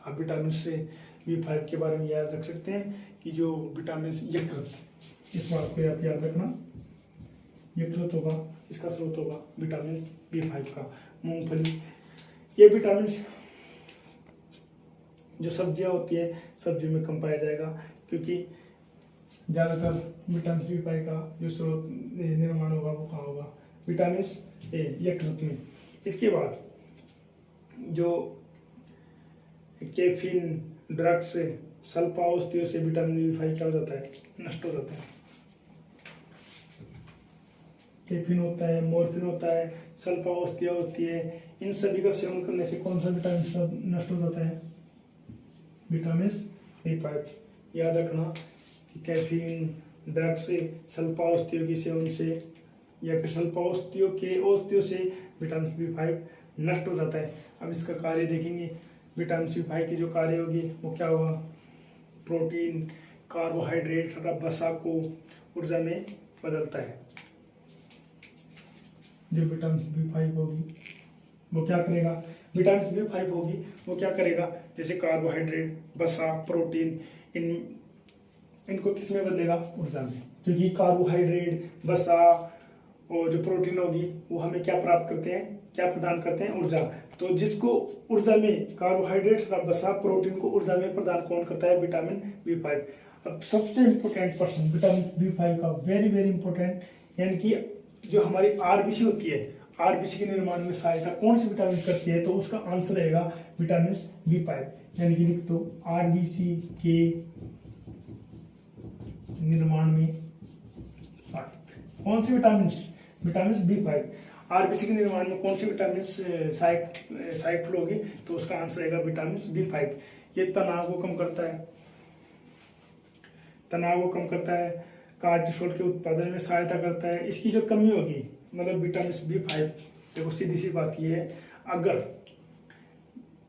आप विटामिन से B5 के बारे में याद रख सकते हैं कि जो विटामिन यकृत, इस बात को आप याद रखना। यकृत होगा, इसका स्रोत होगा विटामिन B5 का। मूंगफली, ये विटामिन जो सब्जियां होती है, सब्जियों में कम पाया जाएगा, क्योंकि ज़्यादातर विटामिन B5 का जो स्रोत निर्माण होगा वो कहाँ होगा? विटामिन ए, यकृत में। इसके बाद जो कैफीन, ड्रग्स, सल्फाओस्टियो से विटामिन B5 क्या हो जाता है? नष्ट हो जाता है। कैफीन होता है, मॉर्फिन होता है, सल्फाओस्टिया होती है, इन सभी का सेवन करने से कौन सा विटामिन नष्ट हो जाता है? Vitamin B5। याद रखना कि कैफीन, ड्रग्स से, सल्फाओस्टियो के सेवन से या फिर सल्फाओस्टियो के ओस्टियो से विटामिन B5 नष्ट हो जाता है। अब इसका कार्य देखेंगे। विटामिन B5 की जो कार्य होगी वो क्या होगा? प्रोटीन, कार्बोहाइड्रेट तथा वसा को ऊर्जा में बदलता है। जो विटामिन B5 होगी वो क्या करेगा? विटामिन B5 होगी वो क्या करेगा? जैसे कार्बोहाइड्रेट, वसा, प्रोटीन, इनको किस में बदलेगा? ऊर्जा में। क्योंकि कार्बोहाइड्रेट, वसा और जो प्रोटीन होगी वो हमें क्या प्राप्त करते हैं? क्या प्रदान करते हैं? ऊर्जा। तो जिसको ऊर्जा में कार्बोहाइड्रेट, वसा, प्रोटीन को ऊर्जा में प्रदान कौन करता है? Vitamin B5। अब सबसे इम्पोर्टेंट पर्सन विटामिन B5 का, वेरी वेरी इंपॉर्टेंट, यानी कि जो हमारी आरबीसी होती है, आरबीसी के निर्माण में सहायता कौन सी विटामिन करती है? तो उसका आंसर रहेगा विटामिन B5। यानी कि लिख दो आरबीसी के निर्माण में सहायक कौन C vitamin? Vitamin B5। RBC के निर्माण में कौन सी विटामिन सहायक होगी? तो उसका आंसर रहेगा विटामिन B5। ये तनाव को कम करता है, कार्टिसोल के उत्पादन में सहायता करता है। इसकी जो कमी होगी, मतलब विटामिन B5, देखो सीधी सी बात ये है, अगर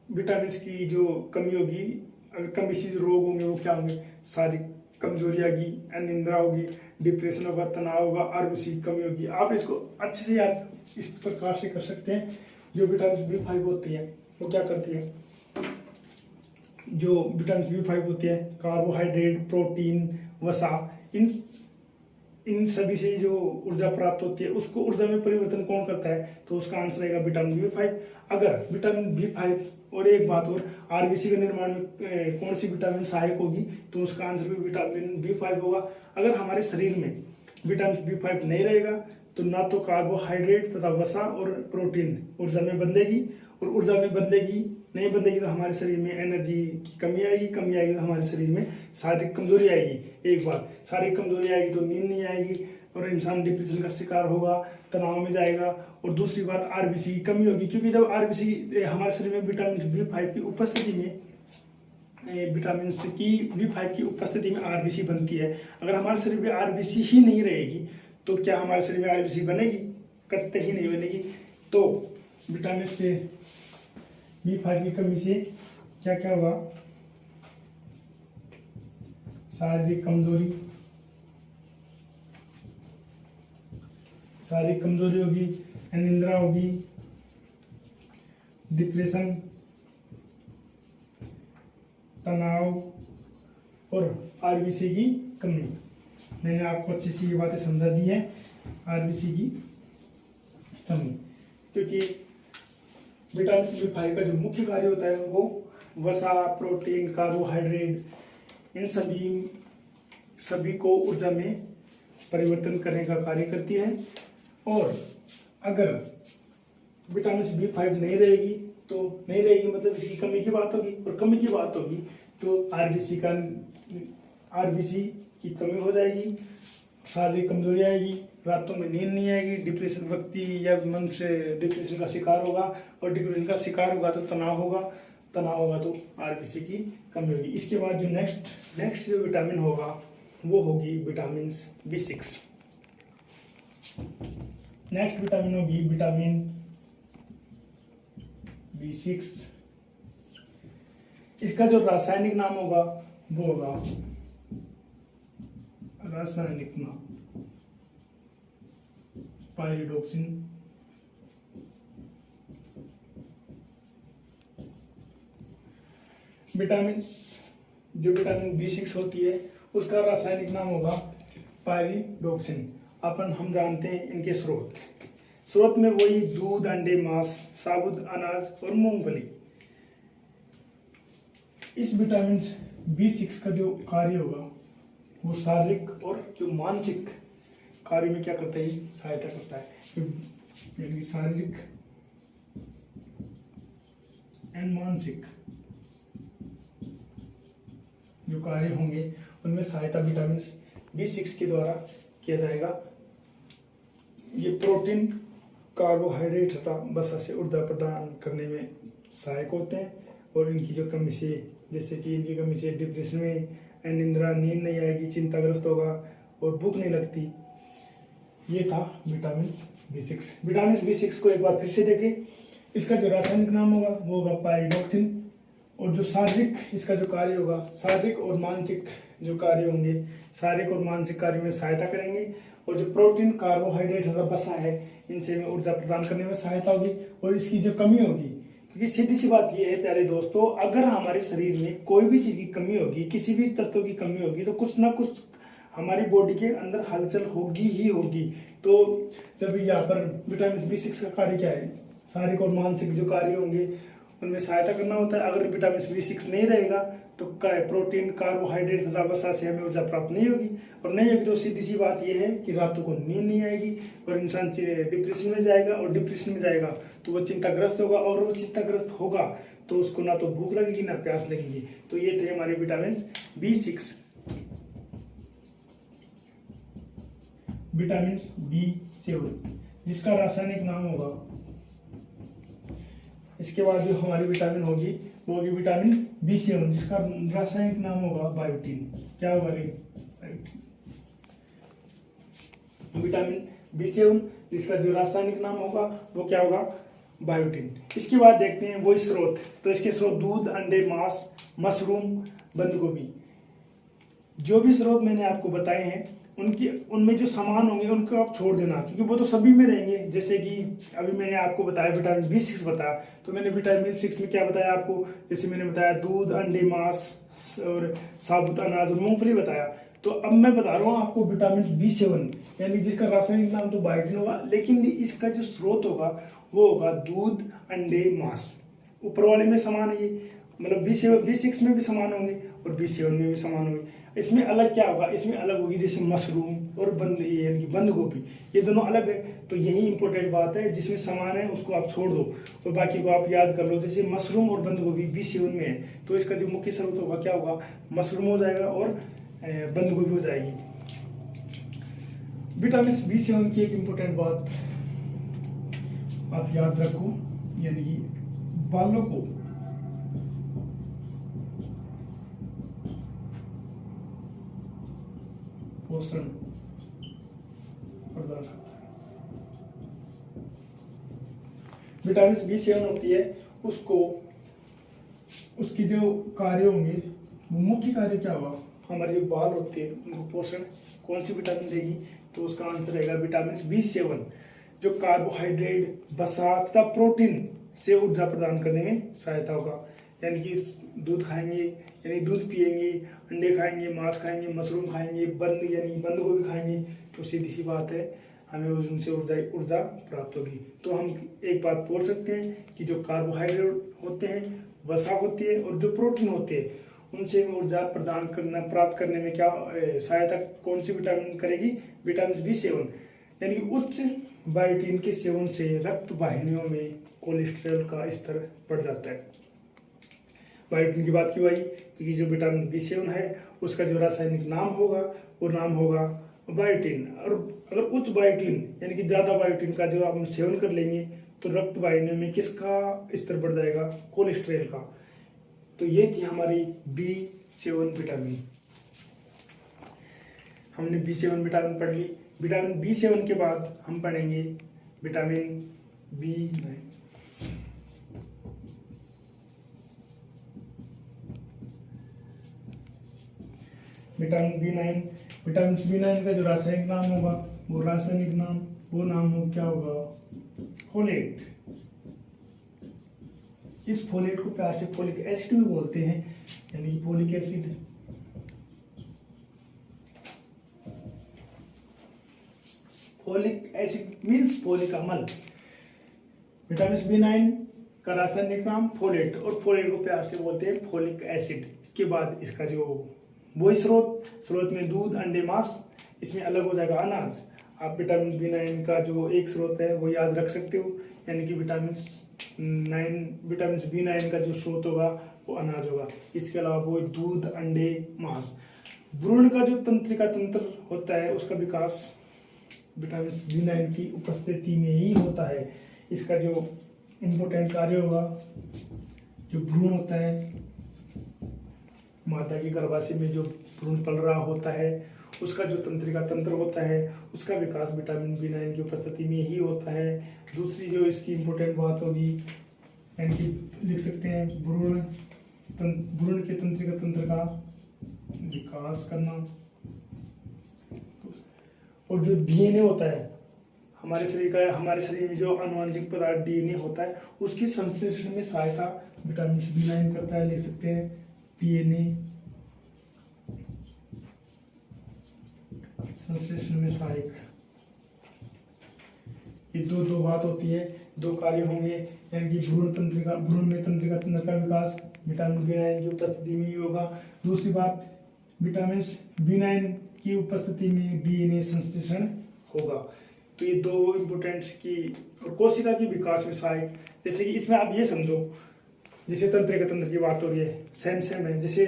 विटामिन की जो कमी होगी, अगर कमी से जो रोग होंगे वो क्या होंगे? शारीरिक कमजोरी आएगी, अनिद्रा होगी, डिप्रेशन होगा, तनाव होगा, आरबीसी की कमी होगी। आप इसको अच्छे से याद इस प्रकार से कर सकते हैं। जो विटामिन B5 होती है वो क्या करती है? जो विटामिन B5 होती है, कार्बोहाइड्रेट, प्रोटीन, वसा, इन सभी से जो ऊर्जा प्राप्त होती है उसको ऊर्जा में परिवर्तन कौन करता है? तो उसका आंसर रहेगा विटामिन B5। अगर विटामिन B5 और एक बात और, आरबीसी के निर्माण में कौन सी विटामिन सहायक होगी? तो उसका आंसर भी विटामिन B5 होगा। अगर हमारे शरीर में विटामिन B5 नहीं रहेगा तो ना तो कार्बोहाइड्रेट तथा वसा और प्रोटीन ऊर्जा में बदलेगी, और ऊर्जा में नहीं बदलेगी तो हमारे शरीर में एनर्जी की कमी आएगी तो हमारे शरीर में शारीरिक कमजोरी आएगी। एक बात, शारीरिक कमजोरी आएगी तो नींद नहीं आएगी और इंसान डिप्रेशन का शिकार होगा, तनाव में जाएगा। और दूसरी बात, आरबीसी की कमी होगी, क्योंकि जब आरबीसी हमारे शरीर में विटामिन B5 की उपस्थिति में B5 की उपस्थिति में आरबीसी बनती है। अगर हमारे शरीर में आरबीसी ही नहीं रहेगी तो क्या हमारे शरीर में आरबीसी बनेगी? कतई ही नहीं बनेगी। तो विटामिन से B5 की कमी से क्या क्या होगा? शारीरिक कमजोरी होगी, अनिद्रा होगी, डिप्रेशन, तनाव और आरबीसी की कमी। मैंने आपको अच्छी सी ये बातें समझा दी है। आरबीसी की कमी, क्योंकि विटामिन B5 का जो मुख्य कार्य होता है वो वसा, प्रोटीन, कार्बोहाइड्रेट, इन सभी को ऊर्जा में परिवर्तन करने का कार्य करती है। और अगर विटामिन B5 नहीं रहेगी मतलब इसकी कमी की बात होगी, और कमी की बात होगी तो आरबीसी की कमी हो जाएगी, शारीरिक कमजोरी आएगी, रातों में नींद नहीं आएगी, डिप्रेशन, व्यक्ति या मनुष्य डिप्रेशन का शिकार होगा, और डिप्रेशन का शिकार होगा तो तनाव होगा तो आरबीसी की कमी होगी। इसके बाद जो नेक्स्ट जो विटामिन होगा वो होगी विटामिन B6। नेक्स्ट विटामिन होगी विटामिन B6। इसका जो रासायनिक नाम होगा वो होगा रासायनिक नाम पायरिडोक्सिन। विटामिन जो विटामिन B6 होती है उसका रासायनिक नाम होगा पायरिडोक्सिन। अपन हम जानते हैं इनके स्रोत में वही दूध, अंडे, मांस, साबुत अनाज और मूंगफली। इस विटामिन B6 का जो कार्य होगा वो शारीरिक और जो मानसिक कार्य में क्या करता है, सहायता करता है। यानी शारीरिक एंड मानसिक जो कार्य होंगे उनमें सहायता विटामिन B6 के द्वारा किया जाएगा। ये प्रोटीन, कार्बोहाइड्रेट तथा वसा से ऊर्जा प्रदान करने में सहायक होते हैं और इनकी जो कमी से, जैसे कि इनकी कमी से डिप्रेशन में निंद्रा, नींद नहीं आएगी, चिंताग्रस्त होगा और भूख नहीं लगती। ये था विटामिन B6। विटामिन B6 को एक बार फिर से देखें। इसका जो रासायनिक नाम होगा वो होगा पायरिडोक्सिन और जो शारीरिक इसका जो कार्य होगा, शारीरिक और मानसिक जो कार्य होंगे, शारीरिक और मानसिक कार्य में सहायता करेंगे और जो प्रोटीन, कार्बोहाइड्रेट और वसा है इनसे ऊर्जा प्रदान करने में सहायता होगी। और इसकी जो कमी होगी, क्योंकि सीधी सी बात यह है प्यारे दोस्तों, अगर हमारे शरीर में कोई भी चीज की कमी होगी, किसी भी तत्व की कमी होगी, तो कुछ ना कुछ हमारी बॉडी के अंदर हलचल होगी ही होगी। तो जब यहाँ पर विटामिन B6 का कार्य क्या है, शारीरिक और मानसिक जो कार्य होंगे उनमें सहायता करना होता है। अगर विटामिन B6 नहीं रहेगा तो क्या है, प्रोटीन, कार्बोहाइड्रेट तथा वसा से हमें ऊर्जा प्राप्त नहीं होगी और नहीं होगी तो सीधी सी बात यह है कि रातों को नींद नहीं आएगी और इंसान डिप्रेशन में जाएगा और डिप्रेशन में जाएगा तो वो चिंताग्रस्त होगा और वो चिंताग्रस्त होगा तो उसको ना तो भूख लगेगी ना प्यास लगेगी। तो ये थे हमारे विटामिन B6। विटामिन B7 जिसका रासायनिक नाम होगा, इसके बाद जो हमारी विटामिन होगी वो होगी विटामिन B7 जिसका रासायनिक नाम होगा बायोटीन। क्या होगा रे? विटामिन B7 जिसका जो रासायनिक नाम होगा वो क्या होगा? बायोटीन। इसके बाद देखते हैं वो स्रोत। तो इसके स्रोत दूध, अंडे, मांस, मशरूम, बंद गोभी। जो भी स्रोत मैंने आपको बताए हैं उनमें जो सामान होंगे उनको आप छोड़ देना, क्योंकि वो तो सभी में रहेंगे। जैसे कि अभी मैंने आपको बताया विटामिन B6 बताया, तो मैंने विटामिन B6 में क्या बताया आपको, जैसे मैंने बताया दूध, अंडे, मांस और साबुत अनाज और मूंगफली बताया। तो अब मैं बता रहा हूँ आपको विटामिन B7 यानी जिसका रासायनिक नाम तो बायोटीन होगा, लेकिन इसका जो स्रोत होगा वो होगा दूध, अंडे, मांस। ऊपर वाले में समान है, मतलब B6 में भी समान होंगे और B7 में भी समान होंगे। इसमें अलग क्या होगा, इसमें अलग होगी जैसे मशरूम और यानी कि बंद गोभी, ये दोनों अलग है। तो यही इंपॉर्टेंट बात है, जिसमें समान है उसको आप छोड़ दो और बाकी को आप याद कर लो। जैसे मशरूम और बंद गोभी B7 में है तो इसका जो मुख्य स्रोत होगा क्या होगा, मशरूम हो जाएगा और बंद गोभी हो जाएगी। विटामिन B7 की एक इंपॉर्टेंट बात आप याद रखो, यानी कि बालों को पोषण प्रदान। विटामिन B7 होती है उसकी जो कार्य होंगे वो मुख्य कार्य क्या होगा, हमारे जो बाल होते हैं उनको पोषण कौन सी विटामिन देगी, तो उसका आंसर रहेगा विटामिन B7 जो कार्बोहाइड्रेट, वसा तथा प्रोटीन से ऊर्जा प्रदान करने में सहायता होगा। यानी कि दूध खाएंगे यानी दूध पिएंगे, अंडे खाएंगे, मांस खाएंगे, मशरूम खाएंगे, बंद गोभी खाएंगे, तो सीधी सी बात है हमें उनसे ऊर्जा प्राप्त होगी। तो हम एक बात बोल सकते हैं कि जो कार्बोहाइड्रेट होते हैं, वसा होती है और जो प्रोटीन होते हैं उनसे ऊर्जा प्रदान करना प्राप्त करने में क्या सहायता कौन सी विटामिन करेगी, विटामिन B7। यानी कि उच्च बायोटीन के सेवन से रक्त वाहिनियों में कोलेस्ट्रॉल का स्तर बढ़ जाता है। बायोटीन की बात क्यों आई, क्योंकि जो विटामिन B7 है उसका जो रासायनिक नाम होगा वो नाम होगा बायोटीन। और अगर उच्च बायोटीन यानी कि ज़्यादा बायोटीन का जो आप सेवन कर लेंगे तो रक्त वाहिनियों में किसका स्तर बढ़ जाएगा, कोलेस्ट्रॉल का। तो ये थी हमारी B7 विटामिन। हमने B7 विटामिन पढ़ ली। विटामिन B7 के बाद हम पढ़ेंगे vitamin B9। Vitamin B 9। Vitamin B 9 का जो रासायनिक नाम होगा वो रासायनिक नाम वो नाम हो क्या होगा, फोलेट। इस फोलेट को प्यार से फोलिक एसिड भी बोलते हैं, यानी कि folic acid. Folic acid means folic अम्ल। विटामिन बी 9 का रासायनिक नाम फोलेट, और फोलेट को प्यार से बोलते हैं फोलिक एसिड। इसके बाद इसका जो वही स्रोत में दूध, अंडे, मांस, इसमें अलग हो जाएगा अनाज। आप विटामिन बी 9 का जो एक स्रोत है वो याद रख सकते हो, यानी कि विटामिन बी 9 का जो स्रोत होगा वो अनाज होगा। इसके अलावा वो दूध, अंडे, मांस। भ्रूण का जो तंत्रिका तंत्र होता है उसका विकास विटामिन बी 9 की उपस्थिति में ही होता है। इसका जो इम्पोर्टेंट कार्य होगा, जो भ्रूण होता है, माता की गर्भाशय में जो भ्रूण पल रहा होता है उसका जो तंत्रिका तंत्र होता है उसका विकास विटामिन बी 9 की उपस्थिति में ही होता है। दूसरी जो इसकी इम्पोर्टेंट बात होगी, यानी कि लिख सकते हैं भ्रूण के तंत्रिका तंत्र का विकास करना। और जो डीएनए होता है हमारे शरीर में जो आनुवंशिक पदार्थ डीएनए होता है उसकी संश्लेषण में सहायता विटामिन बी 9 करता है। लिख सकते हैं डीएनए संश्लेषण में सहायक। ये दो बात होती है, दो कार्य होंगे, यानी कि भ्रूण में तंत्रिका तंत्र का विकास विटामिन बी 9 की उपस्थिति में ही होगा। दूसरी बात, विटामिन बी 9 की उपस्थिति में डीएनए संश्लेषण होगा। तो ये दो इम्पोर्टेंट्स की, और कोशिका के विकास में सहायक। जैसे कि इसमें आप ये समझो, जैसे तंत्रिका तंत्र की बात हो रही है, सेम है, जैसे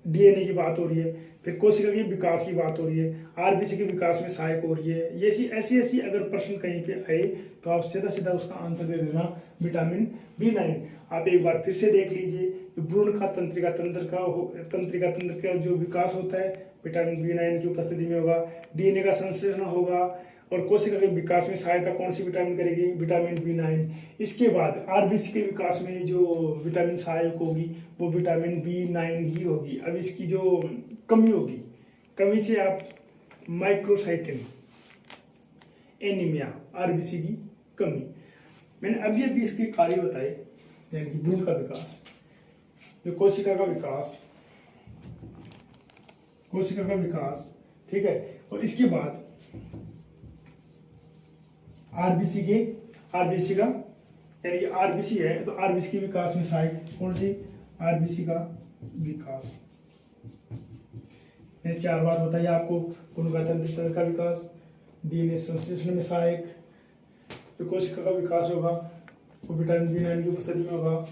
डीएनए की बात हो रही है, फिर कोशिका के विकास की बात हो रही है, आरबीसी के विकास में सहायक हो रही है। ये ऐसी अगर प्रश्न कहीं पे आए तो आप सीधा उसका आंसर दे देना विटामिन बी 9। आप एक बार फिर से देख लीजिए, भ्रूण का तंत्रिका तंत्र का जो विकास होता है विटामिन बी 9 की उपस्थिति में होगा। डीएनए का संश्लेषण होगा और कोशिका के विकास में सहायता कौन सी विटामिन करेगी, विटामिन बी 9। इसके बाद आरबीसी के विकास में जो विटामिन सहायक होगी वो विटामिन बी 9 ही होगी। अब इसकी जो कमी होगी, कमी से आप माइक्रोसाइटिन, एनीमिया, आरबीसी की कमी। मैंने अभी इसके कार्य बताए, यानी कि भ्रूण का विकास, जो कोशिका का विकास, ठीक है। और इसके बाद आरबीसी का, यानी कि आरबीसी है तो आरबीसी के विकास में सहायक कौन सी, आरबीसी का विकास। मैंने 4 बार बताया आपको, भ्रूण तंत्र का विकास, डीएनए संश्लेषण में सहायक, जो कोशिका का विकास होगा वो विटामिन बी 9 की उपस्थिति में होगा,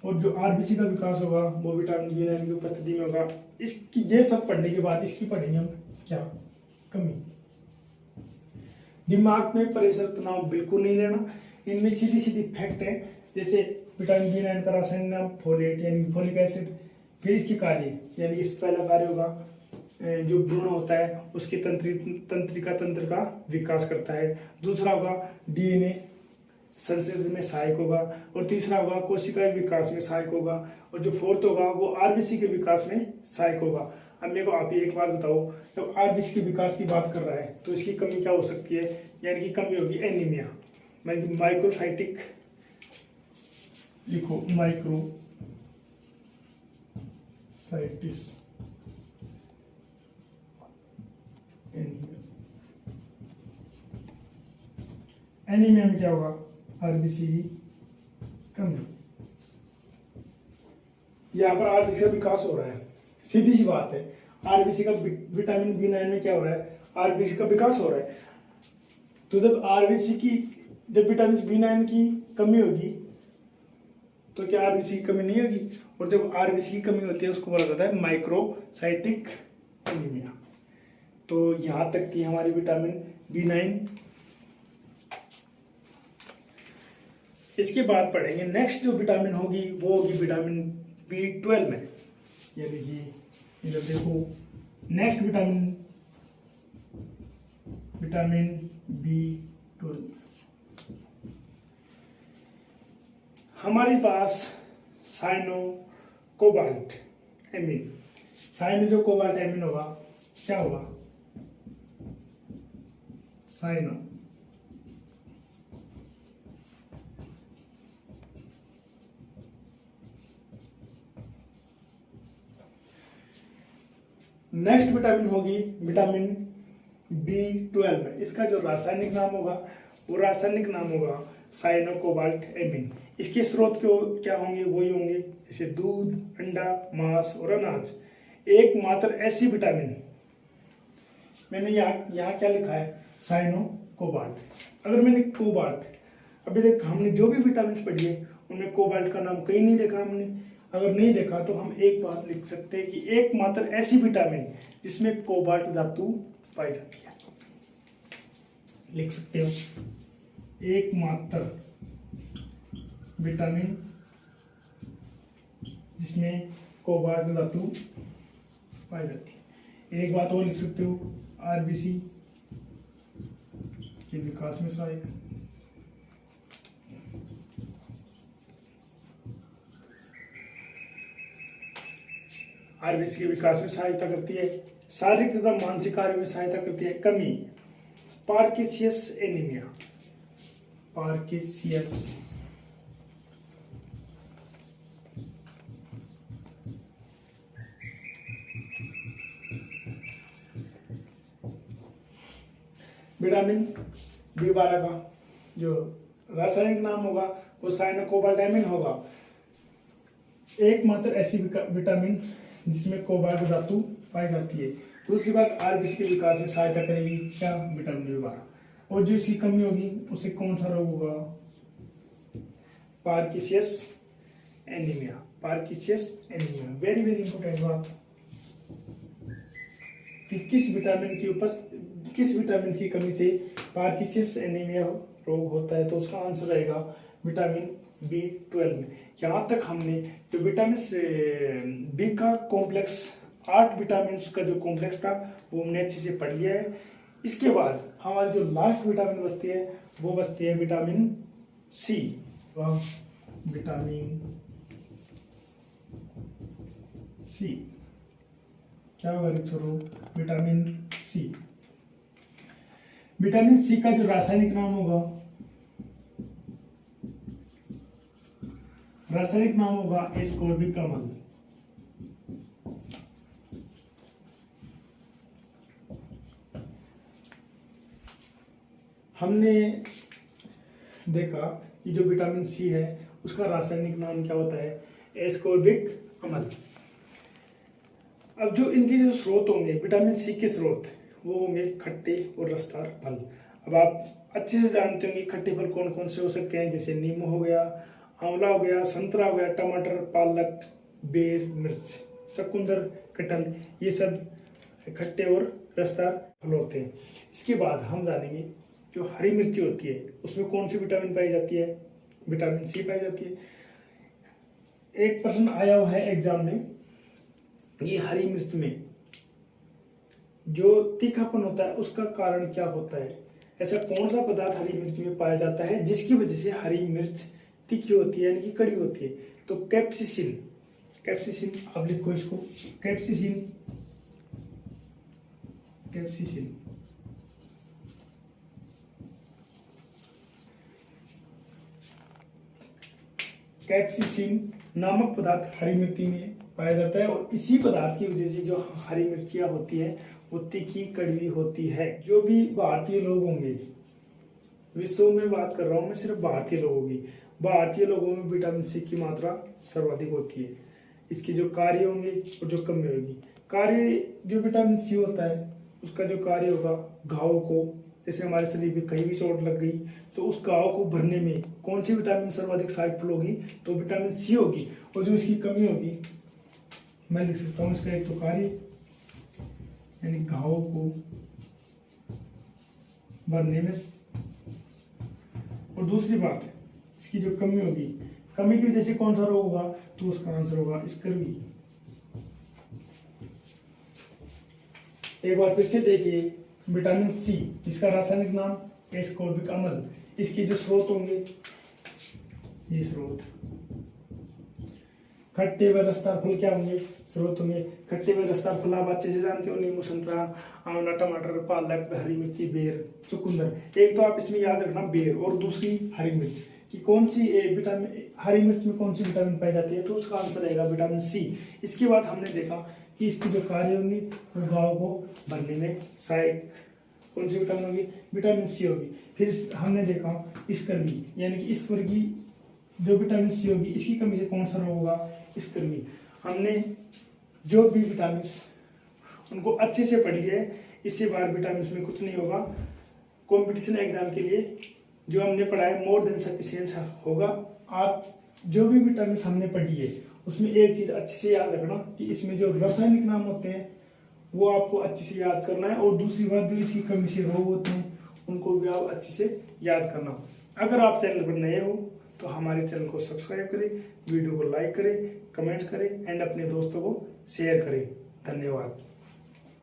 और जो आरबीसी का विकास होगा वो विटामिन बी 9 की उपस्थिति में होगा। इसकी ये सब पढ़ने के बाद इसकी पढ़ेंगे हम क्या, कमी। दिमाग में प्रेशर तनाव बिल्कुल नहीं लेना, इनमें सीधी फैक्ट है। जैसे विटामिन बी 9 का रासायनिक नाम फोलेट, यानी फोलिक एसिड। फिर इसके कार्य, यानी इस पहला कार्य होगा जो भ्रूण होता है उसके तंत्रिका तंत्र का विकास करता है। दूसरा होगा डीएनए संश्लेषण में सहायक होगा, और तीसरा होगा कोशिका के विकास में सहायक होगा, और जो फोर्थ होगा वो आरबीसी के विकास में सहायक होगा। अब मेरे को आप एक बात बताओ, जब आरबीसी के विकास की बात कर रहा है तो इसकी कमी क्या हो सकती है, यानी कि कमी होगी एनीमिया, यानी कि माइक्रोसाइटिक, लिखो माइक्रोसाइटिस एनीमिया में क्या होगा, आरबीसी की कमी। यहाँ पर आरबीसी का विकास हो रहा है, सीधी सी बात है। आरबीसी का विटामिन बी 9 में क्या हो रहा है, आरबीसी का विकास हो रहा है। तो जब विटामिन बी 9 की कमी होगी तो क्या आरबीसी की कमी नहीं होगी, और जब आरबीसी की कमी होती है उसको बोला जाता है माइक्रोसाइटिक एनीमिया। तो यहाँ तक थी हमारी विटामिन बी 9। इसके बाद पढ़ेंगे नेक्स्ट जो विटामिन होगी वो होगी विटामिन बी 12 में, यानी कि इधर देखो नेक्स्ट विटामिन बी 12। हमारे पास साइनो कोबाल्ट एमिन, साइनो जो कोबाल्ट एमिन होगा क्या होगा, साइनो। नेक्स्ट विटामिन होगी विटामिन B12। इसका जो रासायनिक नाम होगा वो रासायनिक नाम होगा साइनोकोबाल्ट एमिन। इसके स्रोत क्या होंगे, वही होंगे जैसे दूध, अंडा, मांस और अनाज। एकमात्र ऐसी विटामिन, मैंने यहाँ क्या लिखा है, साइनोकोबाल्ट। अगर मैंने कोबाल्ट, अभी तक हमने जो भी विटामिन पढ़ी है उनमें कोबाल्ट का नाम कहीं नहीं देखा हमने। अगर नहीं देखा तो हम एक बात लिख सकते हैं कि एकमात्र ऐसी विटामिन जिसमें कोबाल्ट धातु पाई जाती है, लिख सकते हो, एकमात्र विटामिन जिसमें कोबाल्ट धातु पाई जाती है। एक बात और लिख सकते हो, आरबीसी के विकास में सहायक। आरबीसी के विकास में सहायता करती है, शारीरिक तथा मानसिक कार्य में सहायता करती है। कमी, पार्किंसियस एनीमिया, पार्किंसियस विटामिन B12 का जो रासायनिक नाम होगा वो साइनोकोबाल्ट एमिन होगा। एकमात्र ऐसी विटामिन जिसमें कोबाल्ट धातु पाई जाती है। दूसरी बात, आरबीसी के विकास में सहायता करेगी क्या, विटामिन B12। और जो इसकी कमी होगी उससे कौन सा रोग होगा, pernicious anaemia, pernicious anaemia. Very very important बात कि किस विटामिन की कमी से पार्किंसियस एनीमिया रोग होता है, तो उसका आंसर रहेगा विटामिन B12 में। यहाँ तक हमने जो विटामिन बी का कॉम्प्लेक्स, 8 विटामिन का जो कॉम्प्लेक्स था वो हमने अच्छे से पढ़ लिया है। इसके बाद हमारी जो लास्ट विटामिन बचती है वो बचती है विटामिन सी। विटामिन सी क्या होगा छोड़ो, विटामिन सी। विटामिन सी का जो रासायनिक नाम होगा, रासायनिक नाम होगा एस्कॉर्बिक अम्ल। हमने देखा कि जो विटामिन सी है उसका रासायनिक नाम क्या होता है, एस्कॉर्बिक अम्ल। अब जो इनके जो स्रोत होंगे विटामिन सी के स्रोत वो होंगे खट्टे और रसदार फल। अब आप अच्छे से जानते होंगे खट्टे फल कौन कौन से हो सकते हैं, जैसे नींबू हो गया, आंवला हो गया, संतरा हो गया, टमाटर, पालक, बेर, मिर्च, चुकंदर, कटहल, ये सब खट्टे और रसदार फल होते हैं। इसके बाद हम जानेंगे जो हरी मिर्ची होती है उसमें कौन सी विटामिन पाई जाती है, विटामिन सी पाई जाती है। एक प्रश्न आया हुआ है एग्जाम में, ये हरी मिर्च में जो तीखापन होता है उसका कारण क्या होता है, ऐसा कौन सा पदार्थ हरी मिर्च में पाया जाता है जिसकी वजह से हरी मिर्च तीखी होती है यानी कि कड़ी होती है। तो कैप्सिसिन, कैप्सिसिन आप लिखो इसको, कैप्सिसिन, कैप्सिसिन। कैप्सिसिन नामक पदार्थ हरी मिर्ची में पाया जाता है और इसी पदार्थ की वजह से जो हरी मिर्चियां होती है वो तीखी कड़वी होती है। जो भी भारतीय लोग होंगे, विश्व में बात कर रहा हूं मैं, सिर्फ भारतीय लोगों की, भारतीय लोगों में विटामिन सी की मात्रा सर्वाधिक होती है। इसके जो कार्य होंगे और जो कमी होगी, कार्य जो विटामिन सी होता है उसका जो कार्य होगा घाव को, जैसे हमारे शरीर में कहीं भी चोट लग गई तो उस घाव को भरने में कौन सी विटामिन सर्वाधिक सहायकफुल होगी, तो विटामिन सी होगी। और जो इसकी कमी होगी मैं लिख सकता हूँ इसका एक तो कार्य यानी घाव को भरने में, और दूसरी बात इसकी जो कमी होगी, कमी की वजह से कौन सा रोग होगा, तो उसका आंसर होगा स्कर्वी। एक बार फिर से देखिए, विटामिन सी इसका रासायनिक नाम एस्कॉर्बिक अम्ल, इसके जो स्रोत होंगे ये स्रोत खट्टे व रसदार फल क्या होंगे, स्रोत होंगे। खट्टे व रसदार फल आप अच्छे से जानते हो, नींबू, संतरा, आंवला, टमाटर, पालक, हरी मिर्ची, बेर, चुकंदर। एक तो आप इसमें याद रखना बेर, और दूसरी हरी मिर्च कि कौन सी विटामिन, हरी मिर्च में कौन सी विटामिन पाई जाती है, तो उसका आंसर रहेगा विटामिन सी। इसके बाद हमने देखा कि इसकी जो कार्य होंगी वो घाव को भरने में सहायक, कौन सी विटामिन होगी, विटामिन सी होगी। फिर हमने देखा स्कर्वी, यानी कि स्कर्वी जो विटामिन सी होगी इसकी कमी से कौन सा रोग होगा, स्कर्वी। हमने जो भी विटामिन उनको अच्छे से पढ़ लिया है, इससे बाहर विटामिन में कुछ नहीं होगा। कंपटीशन एग्जाम के लिए जो हमने पढ़ा है मोर देन सफिशिएंट होगा। आप जो भी विटामिन हमने पढ़ी है उसमें एक चीज अच्छे से याद रखना कि इसमें जो रासायनिक नाम होते हैं वो आपको अच्छे से याद करना है, और दूसरी बात जो इसकी कमी से रोग होते हैं उनको भी आप अच्छे से याद करना। अगर आप चैनल पर नए हो तो हमारे चैनल को सब्सक्राइब करें, वीडियो को लाइक करें, कमेंट करें एंड अपने दोस्तों को शेयर करें। धन्यवाद।